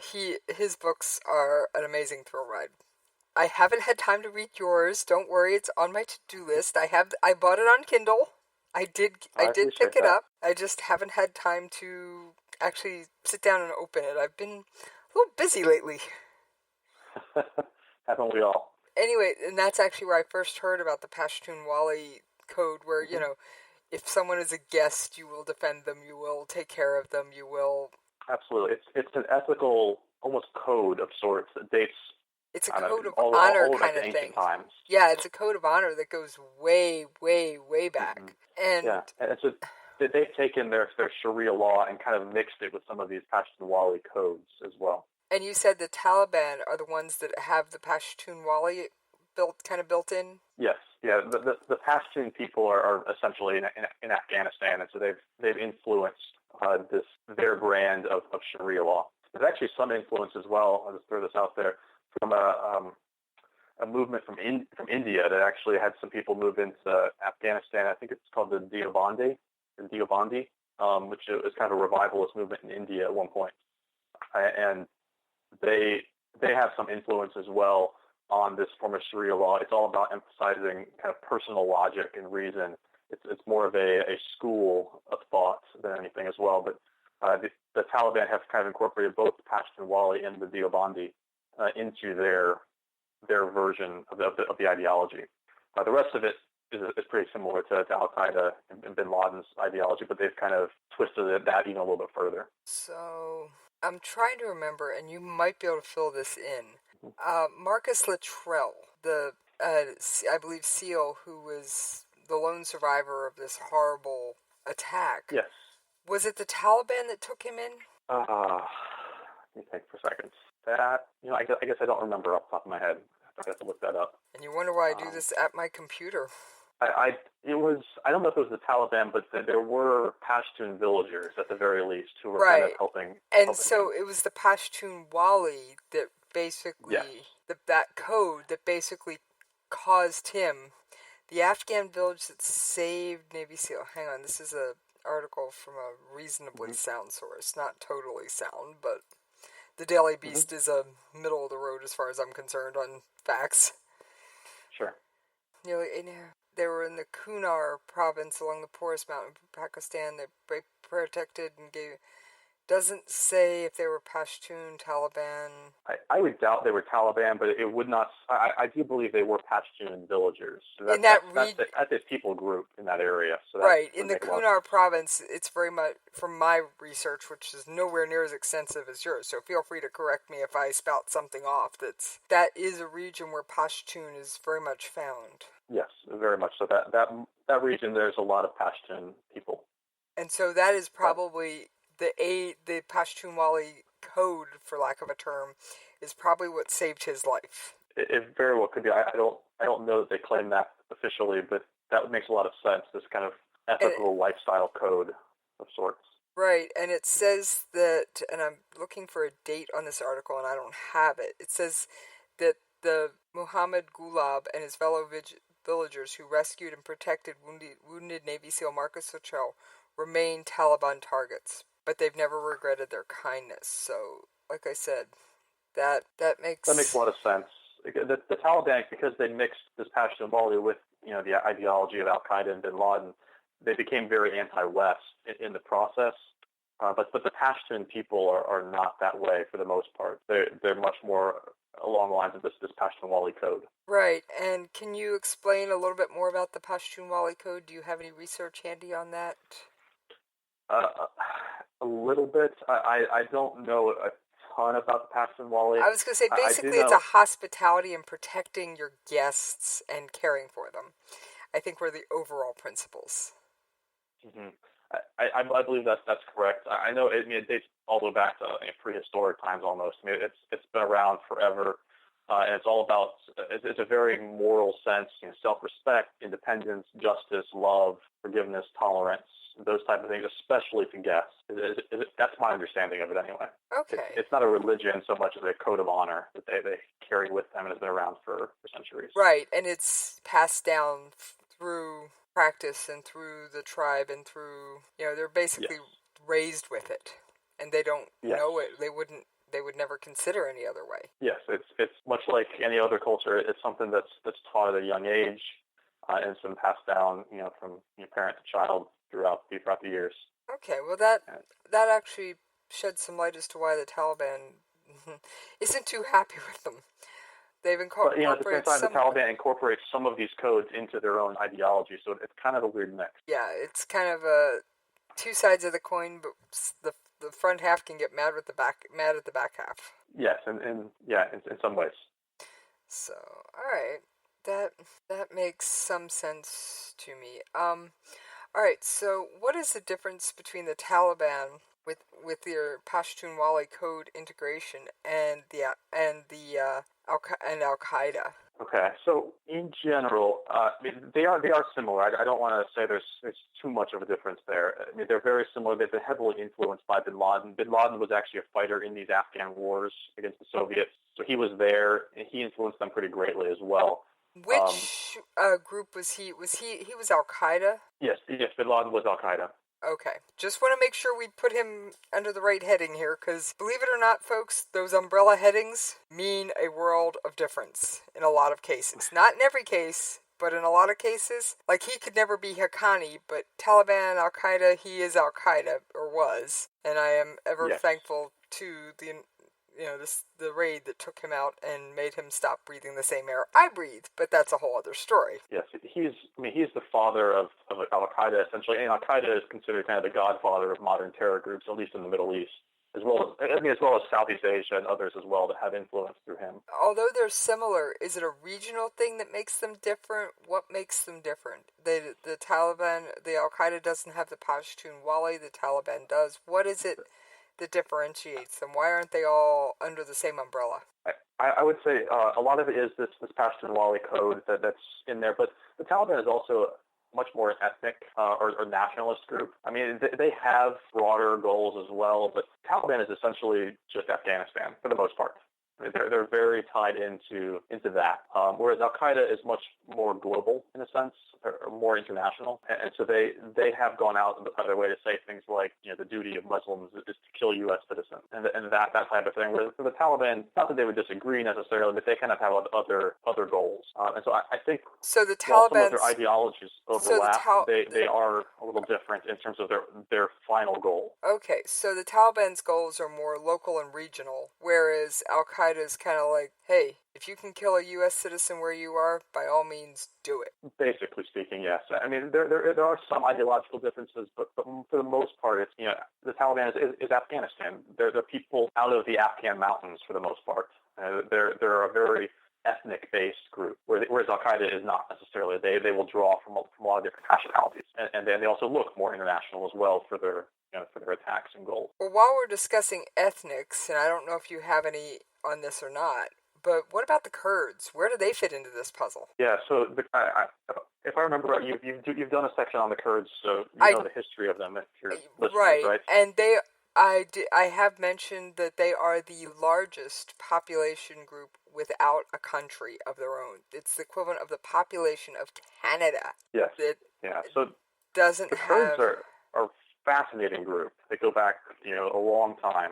his books are an amazing thrill ride. I haven't had time to read yours. Don't worry, it's on my to-do list. I bought it on Kindle. I did pick it up. I just haven't had time to actually sit down and open it. I've been a little busy lately. Haven't we all? Anyway, and that's actually where I first heard about the Pashtunwali code, where, if someone is a guest, you will defend them, you will take care of them, you will... Absolutely. It's an ethical, almost code of sorts that dates... It's a code of honor kind of thing. Times. Yeah, it's a code of honor that goes way, way, way back. And they've taken their Sharia law and kind of mixed it with some of these Pashtunwali codes as well. And you said the Taliban are the ones that have the Pashtunwali built in? Yes, yeah. The Pashtun people are essentially in Afghanistan, and so they've influenced their brand of Sharia law. There's actually some influence as well. I'll just throw this out there from a movement from India that actually had some people move into Afghanistan. I think it's called the Deobandi, which is kind of a revivalist movement in India at one point, and they have some influence as well on this form of Sharia law. It's all about emphasizing kind of personal logic and reason. It's more of a school of thought than anything as well. But the Taliban have kind of incorporated both the Pashtunwali and the Deobandi into their version of the ideology. The rest of it is pretty similar to Al Qaeda and Bin Laden's ideology, but they've kind of twisted that even a little bit further. So I'm trying to remember, and you might be able to fill this in. Marcus Luttrell, the I believe SEAL who was the lone survivor of this horrible attack. Yes. Was it the Taliban that took him in? Let me think for a second. That, I guess I don't remember off the top of my head. I have to look that up. And you wonder why I do this at my computer. I don't know if it was the Taliban, but there were Pashtun villagers at the very least who were kind of helping. And so it was the Pashtunwali that basically, that code that basically caused him, the Afghan village that saved Navy SEAL. Hang on, this is an article from a reasonably sound source, not totally sound, but the Daily Beast is a middle of the road as far as I'm concerned on facts. Sure. They were in the Kunar province along the poorest mountain of Pakistan. They protected and gave... Doesn't say if they were Pashtun, Taliban. I would doubt they were Taliban, but it would not... I do believe they were Pashtun villagers. So in that region... That's a people group in that area. So right. In the Kunar province, it's very much, from my research, which is nowhere near as extensive as yours, so feel free to correct me if I spout something off. That is a region where Pashtun is very much found. Yes, very much so. That region, there's a lot of Pashtun people. And so that is probably... The Pashtunwali code, for lack of a term, is probably what saved his life. It very well could be. I don't know that they claim that officially, but that makes a lot of sense. This kind of ethical lifestyle code of sorts. Right, and it says that, and I'm looking for a date on this article, and I don't have it. It says that the Muhammad Gulab and his fellow villagers who rescued and protected wounded Navy SEAL Marcus Luttrell remain Taliban targets. but they've never regretted their kindness. So, like I said, that makes a lot of sense. The Taliban, because they mixed this Pashtunwali with the ideology of Al Qaeda and Bin Laden, they became very anti-West in the process. But the Pashtun people are not that way for the most part. They're much more along the lines of this Pashtunwali code. Right. And can you explain a little bit more about the Pashtunwali code? Do you have any research handy on that? A little bit. I don't know a ton about the Pashtunwali. I was going to say, basically, it's a hospitality and protecting your guests and caring for them. I think were the overall principles. Mm-hmm. I believe that's correct. I know it dates all the way back to prehistoric times almost. I mean, it's been around forever, and it's all about it's a very moral sense, self-respect, independence, justice, love, forgiveness, tolerance, those type of things, especially to guests. That's my understanding of it anyway. Okay. It's not a religion so much as a code of honor that they carry with them and has been around for centuries. Right, and it's passed down through practice and through the tribe and through, they're basically raised with it, and they don't know it. They would never consider any other way. Yes, it's much like any other culture. It's something that's taught at a young age, and it's been passed down, from parent to child throughout the years. Okay, well that actually sheds some light as to why the Taliban isn't too happy with them. They've incorporated. But, at the same time, the Taliban incorporates some of these codes into their own ideology, so it's kind of a weird mix. Yeah, it's kind of two sides of the coin, but the front half can get mad at the back half. Yes, in some ways. So, all right, that makes some sense to me. All right, so what is the difference between the Taliban with their Pashtunwali code integration and Al Qaeda? Okay, so in general, they are similar. I don't want to say there's too much of a difference there. I mean, they're very similar. They've been heavily influenced by Bin Laden. Bin Laden was actually a fighter in these Afghan wars against the Soviets, so he was there, and he influenced them pretty greatly as well. Which group was he? He was Al Qaeda? Yes, Bin Laden was Al Qaeda. Okay, just want to make sure we put him under the right heading here, because believe it or not, folks, those umbrella headings mean a world of difference in a lot of cases. Not in every case, but in a lot of cases. Like, he could never be Haqqani, but Taliban, Al Qaeda, he is Al Qaeda, or was, and I am ever thankful to the raid that took him out and made him stop breathing the same air I breathe, but that's a whole other story. Yes, he's the father of Al Qaeda essentially, and Al Qaeda is considered kind of the godfather of modern terror groups, at least in the Middle East, as well as Southeast Asia and others as well that have influence through him. Although they're similar, is it a regional thing that makes them different? What makes them different? The Taliban, the Al Qaeda doesn't have the Pashtunwali, the Taliban does. What is it that differentiates them? Why aren't they all under the same umbrella? I would say a lot of it is this Pashtunwali code that's in there, but the Taliban is also much more an ethnic or nationalist group. I mean, they have broader goals as well, but Taliban is essentially just Afghanistan for the most part. I mean, they're very tied into that, whereas Al Qaeda is much more global in a sense, or more international, and so they have gone out of their way to say things like, the duty of Muslims is to kill U.S. citizens, and that type of thing. Whereas for the Taliban, not that they would disagree necessarily, but they kind of have other goals, and so I think so the while some of their ideologies overlap, they are a little different in terms of their final goal. Okay, so the Taliban's goals are more local and regional, whereas Al Qaeda is kind of like, hey, if you can kill a U.S. citizen where you are, by all means, do it. Basically speaking, yes. I mean, there are some ideological differences, but for the most part, it's the Taliban is Afghanistan. They're people out of the Afghan mountains for the most part. They're a very ethnic-based group, whereas Al Qaeda is not necessarily. They will draw from a lot of different nationalities, and then they also look more international as well for their attacks and goals. Well, while we're discussing ethnics, and I don't know if you have any on this or not, but what about the Kurds? Where do they fit into this puzzle? Yeah, so if I remember right, you've done a section on the Kurds, so you know the history of them if you're listening, right? And I have mentioned that they are the largest population group without a country of their own. It's the equivalent of the population of Canada. Yes. So doesn't the Kurds are fascinating group. They go back, a long time.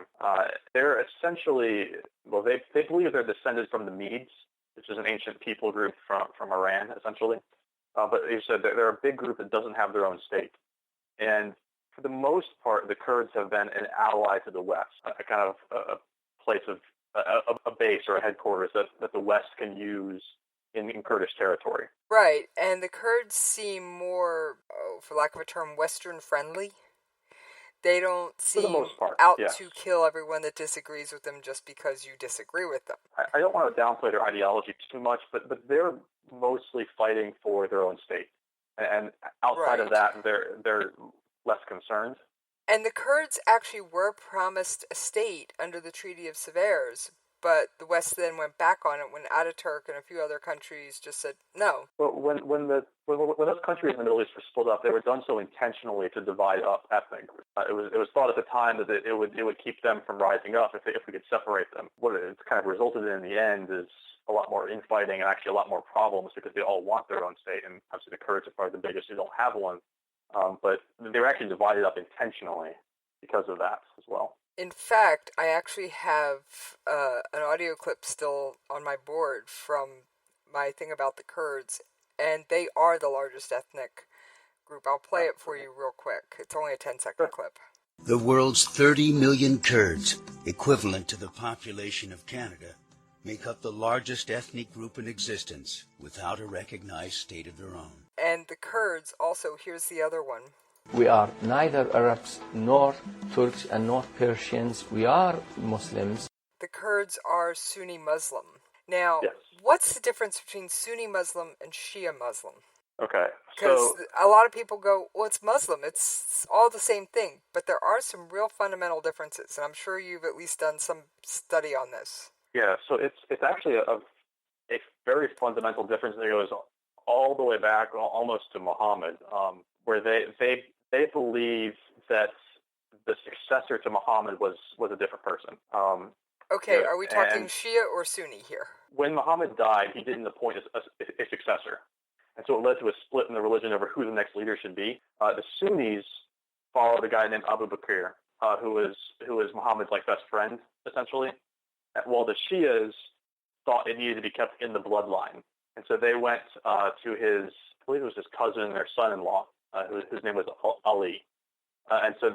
They're essentially, they believe they're descended from the Medes, which is an ancient people group from Iran, essentially. But they said they're a big group that doesn't have their own state. And for the most part, the Kurds have been an ally to the West, a kind of a place of a base or a headquarters that the West can use in Kurdish territory. Right, and the Kurds seem more, for lack of a term, Western friendly. They don't seem for the most part, out yes. to kill everyone that disagrees with them just because you disagree with them. I don't want to downplay their ideology too much, but they're mostly fighting for their own state. And outside of that, they're less concerned. And the Kurds actually were promised a state under the Treaty of Sevres, but the West then went back on it when Ataturk and a few other countries just said no. Well, when those countries in the Middle East were split up, they were done so intentionally to divide up ethnic groups. It was thought at the time that it would keep them from rising up if we could separate them. What it's kind of resulted in the end is a lot more infighting and actually a lot more problems because they all want their own state, and obviously the Kurds are probably the biggest who don't have one. But they were actually divided up intentionally because of that as well. In fact, I actually have an audio clip still on my board from my thing about the Kurds, and they are the largest ethnic group. I'll play it for you real quick. It's only a 10-second clip. The world's 30 million Kurds, equivalent to the population of Canada, make up the largest ethnic group in existence without a recognized state of their own. And the Kurds also, here's the other one. We are neither Arabs nor Turks and nor Persians. We are Muslims. The Kurds are Sunni Muslim. Now, yes. What's the difference between Sunni Muslim and Shia Muslim? Okay. Because a lot of people go, well, it's Muslim. It's all the same thing. But there are some real fundamental differences, and I'm sure you've at least done some study on this. Yeah, so it's actually a very fundamental difference that goes all the way back almost to Muhammad, where they believe that the successor to Muhammad was a different person. Okay, are we talking Shia or Sunni here? When Muhammad died, he didn't appoint a successor. And so it led to a split in the religion over who the next leader should be. The Sunnis followed a guy named Abu Bakr, who was Muhammad's best friend, essentially. While the Shias thought it needed to be kept in the bloodline. And so they went to his, I believe it was his cousin or son-in-law, whose name was Ali. And so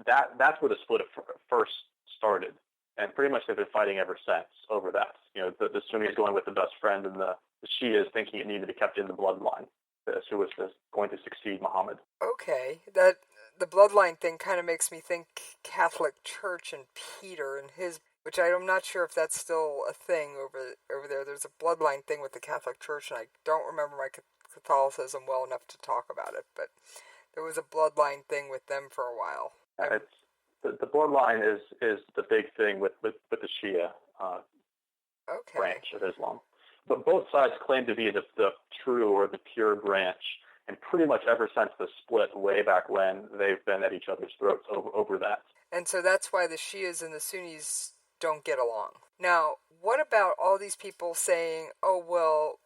that's where the split first started. And pretty much they've been fighting ever since over that. The Sunnis going with the best friend and the Shias thinking it needed to be kept in the bloodline, who was going to succeed Muhammad. Okay, the bloodline thing kind of makes me think Catholic Church and Peter and his, which I'm not sure if that's still a thing over there. There's a bloodline thing with the Catholic Church, and I don't remember my Catholicism well enough to talk about it, but there was a bloodline thing with them for a while. The bloodline is the big thing with the Shia branch of Islam. But both sides claim to be the true or the pure branch, and pretty much ever since the split way back when, they've been at each other's throats over that. And so that's why the Shias and the Sunnis don't get along. Now, what about all these people saying, oh, well,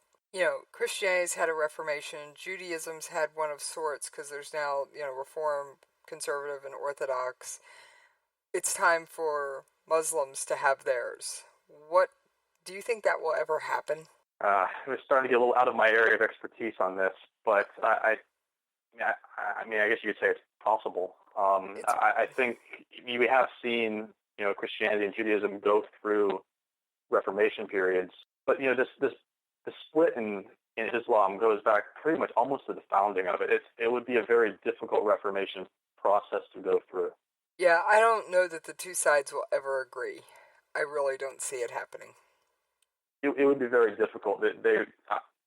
Christianity's had a Reformation, Judaism's had one of sorts, because there's now, Reform, Conservative, and Orthodox. It's time for Muslims to have theirs. What do you think that will ever happen? We're starting to get a little out of my area of expertise on this, but I guess you could say it's possible. I think we have seen, Christianity and Judaism go through Reformation periods, but this split in Islam goes back pretty much almost to the founding of it. It would be a very difficult Reformation process to go through. Yeah, I don't know that the two sides will ever agree. I really don't see it happening. It would be very difficult.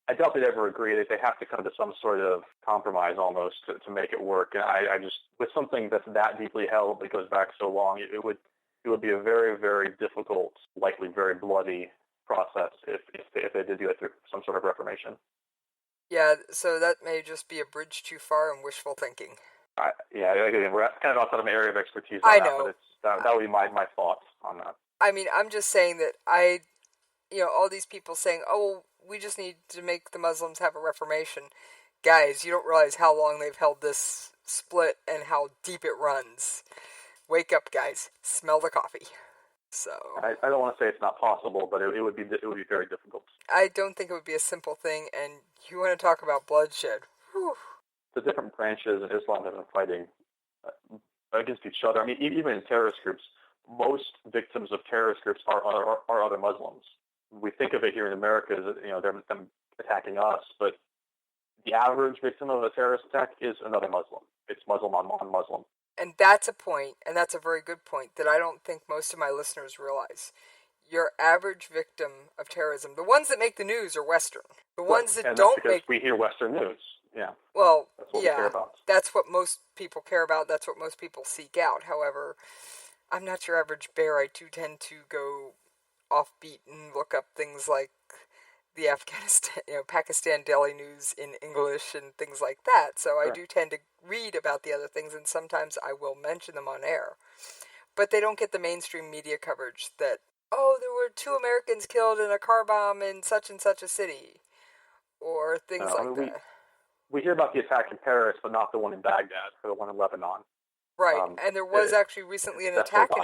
I doubt they'd ever agree. They have to come to some sort of compromise almost to make it work. And I just, with something that's that deeply held that goes back so long, it would be a very, very difficult, likely very bloody process if they did go through some sort of reformation. Yeah, so that may just be a bridge too far and wishful thinking. Again, we're kind of outside of my area of expertise on I that, know. But that would be my thoughts on that. I mean, I'm just saying that all these people saying, oh, we just need to make the Muslims have a reformation. Guys, you don't realize how long they've held this split and how deep it runs. Wake up, guys. Smell the coffee. So I don't want to say it's not possible, but it would be very difficult. I don't think it would be a simple thing, and you want to talk about bloodshed. Whew. The different branches in Islam have been fighting against each other. I mean, even in terrorist groups, most victims of terrorist groups are other Muslims. We think of it here in America as, you know, them attacking us, but the average victim of a terrorist attack is another Muslim. It's Muslim on Muslim. And that's a point, and that's a very good point, that I don't think most of my listeners realize. Your average victim of terrorism, the ones that make the news are Western. The ones that don't because we hear Western news. Yeah. Well, that's what we care about. That's what most people care about. That's what most people seek out. However, I'm not your average bear. I do tend to go offbeat and look up things like the Pakistan Daily News in English and things like that. So I do tend to read about the other things, and sometimes I will mention them on air. But they don't get the mainstream media coverage that, oh, there were 2 Americans killed in a car bomb in such and such a city, or things like that. We hear about the attack in Paris, but not the one in Baghdad or the one in Lebanon. Right, and there was actually recently an attack in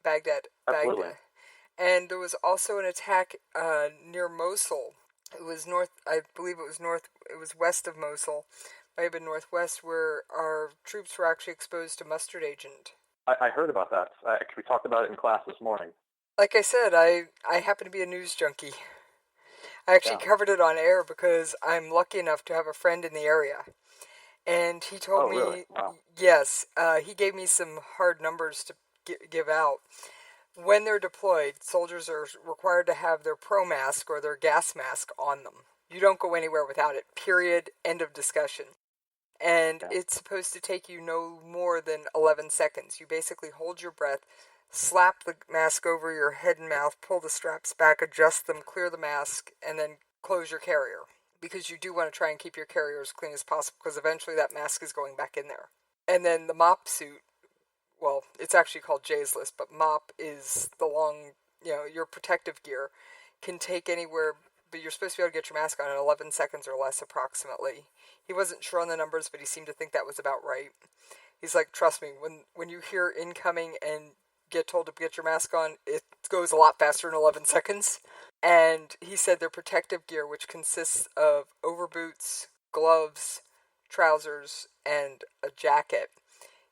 Baghdad. Absolutely. And there was also an attack near Mosul. It was I believe it was west of Mosul. Might have been northwest, where our troops were actually exposed to mustard agent. I heard about that. We talked about it in class this morning. Like I said, I happen to be a news junkie. I actually covered it on air because I'm lucky enough to have a friend in the area. And he told me, really? Wow. Yes, he gave me some hard numbers to give out. When they're deployed, soldiers are required to have their pro mask or their gas mask on them. You don't go anywhere without it, period, end of discussion. And it's supposed to take you no more than 11 seconds. You basically hold your breath, slap the mask over your head and mouth, pull the straps back, adjust them, clear the mask, and then close your carrier. Because you do want to try and keep your carrier as clean as possible, because eventually that mask is going back in there. And then the mop suit, well, it's actually called Jay's List, but mop is the long, your protective gear, can take anywhere, but you're supposed to be able to get your mask on in 11 seconds or less approximately. He wasn't sure on the numbers, but he seemed to think that was about right. He's like, trust me, when you hear incoming and get told to get your mask on, it goes a lot faster in 11 seconds. And he said their protective gear, which consists of overboots, gloves, trousers, and a jacket.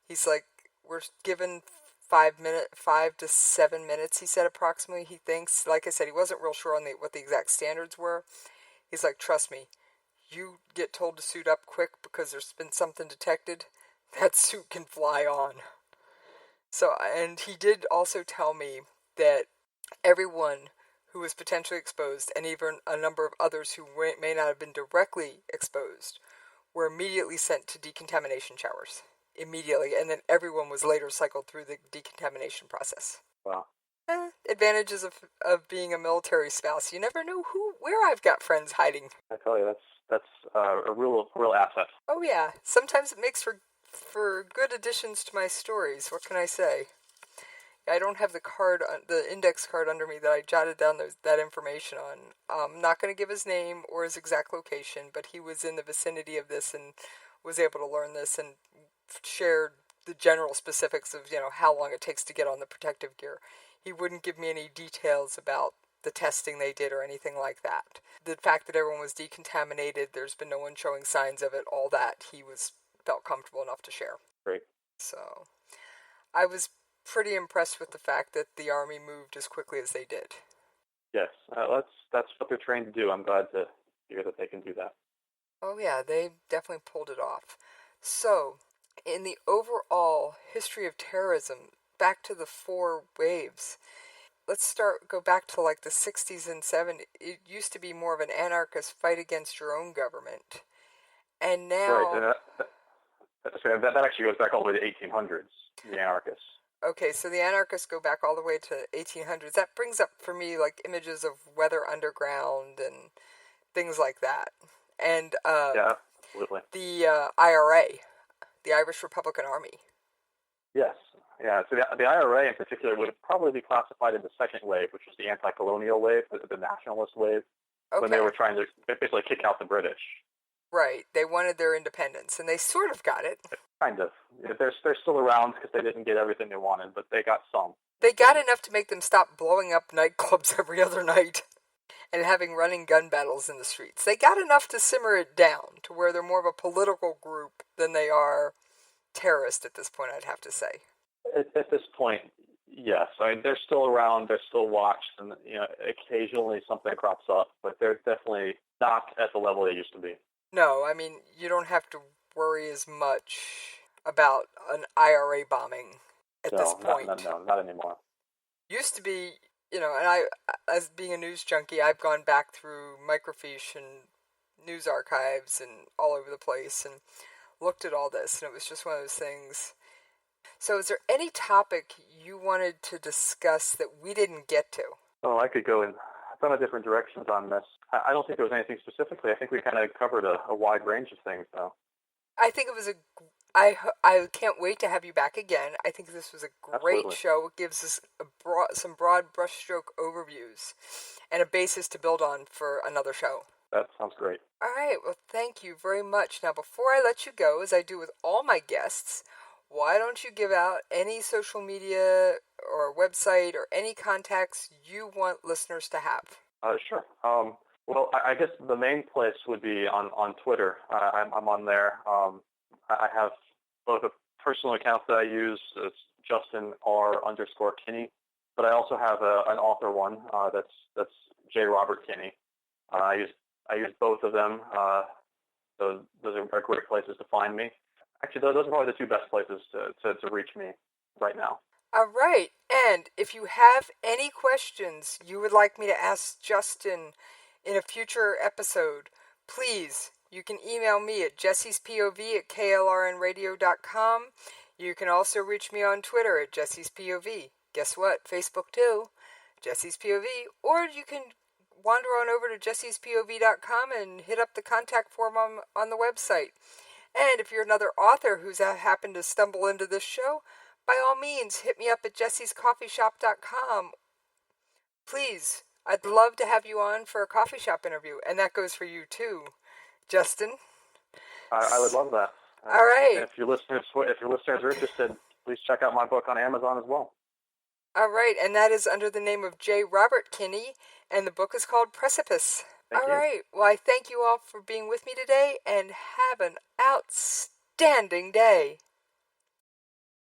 He's like, we're given 5 to 7 minutes, he said, approximately, he thinks. Like I said, he wasn't real sure on what the exact standards were. He's like, trust me, you get told to suit up quick because there's been something detected, that suit can fly on. So, and he did also tell me that everyone who was potentially exposed, and even a number of others who may not have been directly exposed, were immediately sent to decontamination showers. Immediately, and then everyone was later cycled through the decontamination process. Wow. Advantages of being a military spouse. You never know where I've got friends hiding. I tell you, that's a real asset. Oh yeah, sometimes it makes for good additions to my stories. What can I say? I don't have the index card under me that I jotted down that information on. I'm not going to give his name or his exact location, but he was in the vicinity of this and was able to learn this and shared the general specifics of, how long it takes to get on the protective gear. He wouldn't give me any details about the testing they did or anything like that. The fact that everyone was decontaminated, there's been no one showing signs of it, all that, he felt comfortable enough to share. Great. So, I was pretty impressed with the fact that the Army moved as quickly as they did. Yes, that's what they're trained to do. I'm glad to hear that they can do that. Oh yeah, they definitely pulled it off. So, in the overall history of terrorism, back to the 4 waves, let's go back to like the 60s and 70s. It used to be more of an anarchist fight against your own government. And now... Right, that actually goes back all the way to the 1800s, the anarchists. Okay, so the anarchists go back all the way to 1800s. That brings up for me like images of Weather Underground and things like that. And yeah, absolutely. The IRA, the Irish Republican Army. Yes, yeah. So the IRA in particular would probably be classified in the second wave, which was the anti-colonial wave, the nationalist wave, when they were trying to basically kick out the British. Right, they wanted their independence, and they sort of got it. Kind of. They're still around because they didn't get everything they wanted, but they got some. They got enough to make them stop blowing up nightclubs every other night and having running gun battles in the streets. They got enough to simmer it down to where they're more of a political group than they are terrorist at this point, I'd have to say. At this point, yes. I mean, they're still around. They're still watched, and occasionally something crops up, but they're definitely not at the level they used to be. No, I mean, you don't have to worry as much about an IRA bombing at this point. No, not anymore. Used to be, and I, as being a news junkie, I've gone back through microfiche and news archives and all over the place and looked at all this, and it was just one of those things. So is there any topic you wanted to discuss that we didn't get to? Oh, I could go in a ton of different directions on this. I don't think there was anything specifically. I think we kind of covered a wide range of things, though. I think it was I can't wait to have you back again. I think this was a great Absolutely. show. It gives us some broad brushstroke overviews and a basis to build on for another show. That sounds great. All right, well, thank you very much. Now, before I let you go, as I do with all my guests, why don't you give out any social media or website or any contacts you want listeners to have? Sure. Well, I guess the main place would be on Twitter. I'm on there. I have both a personal account that I use. It's Justin R_Kinney, but I also have an author one that's J. Robert Kinney. I use both of them. Those are great places to find me. Actually, those are probably the two best places to reach me right now. All right, and if you have any questions you would like me to ask Justin in a future episode, please, you can email me at jessiespov@klrnradio.com. You can also reach me on Twitter at jessiespov. Guess what? Facebook too, Jessie's POV. Or you can wander on over to jessiespov.com and hit up the contact form on the website. And if you're another author who's happened to stumble into this show, by all means, hit me up at jessiescoffeeshop.com. Please, I'd love to have you on for a coffee shop interview, and that goes for you too, Justin. I would love that. All right. And if your listeners are interested, please check out my book on Amazon as well. All right, and that is under the name of J. Robert Kinney, and the book is called Precipice. Thank you. All right, well, I thank you all for being with me today, and have an outstanding day.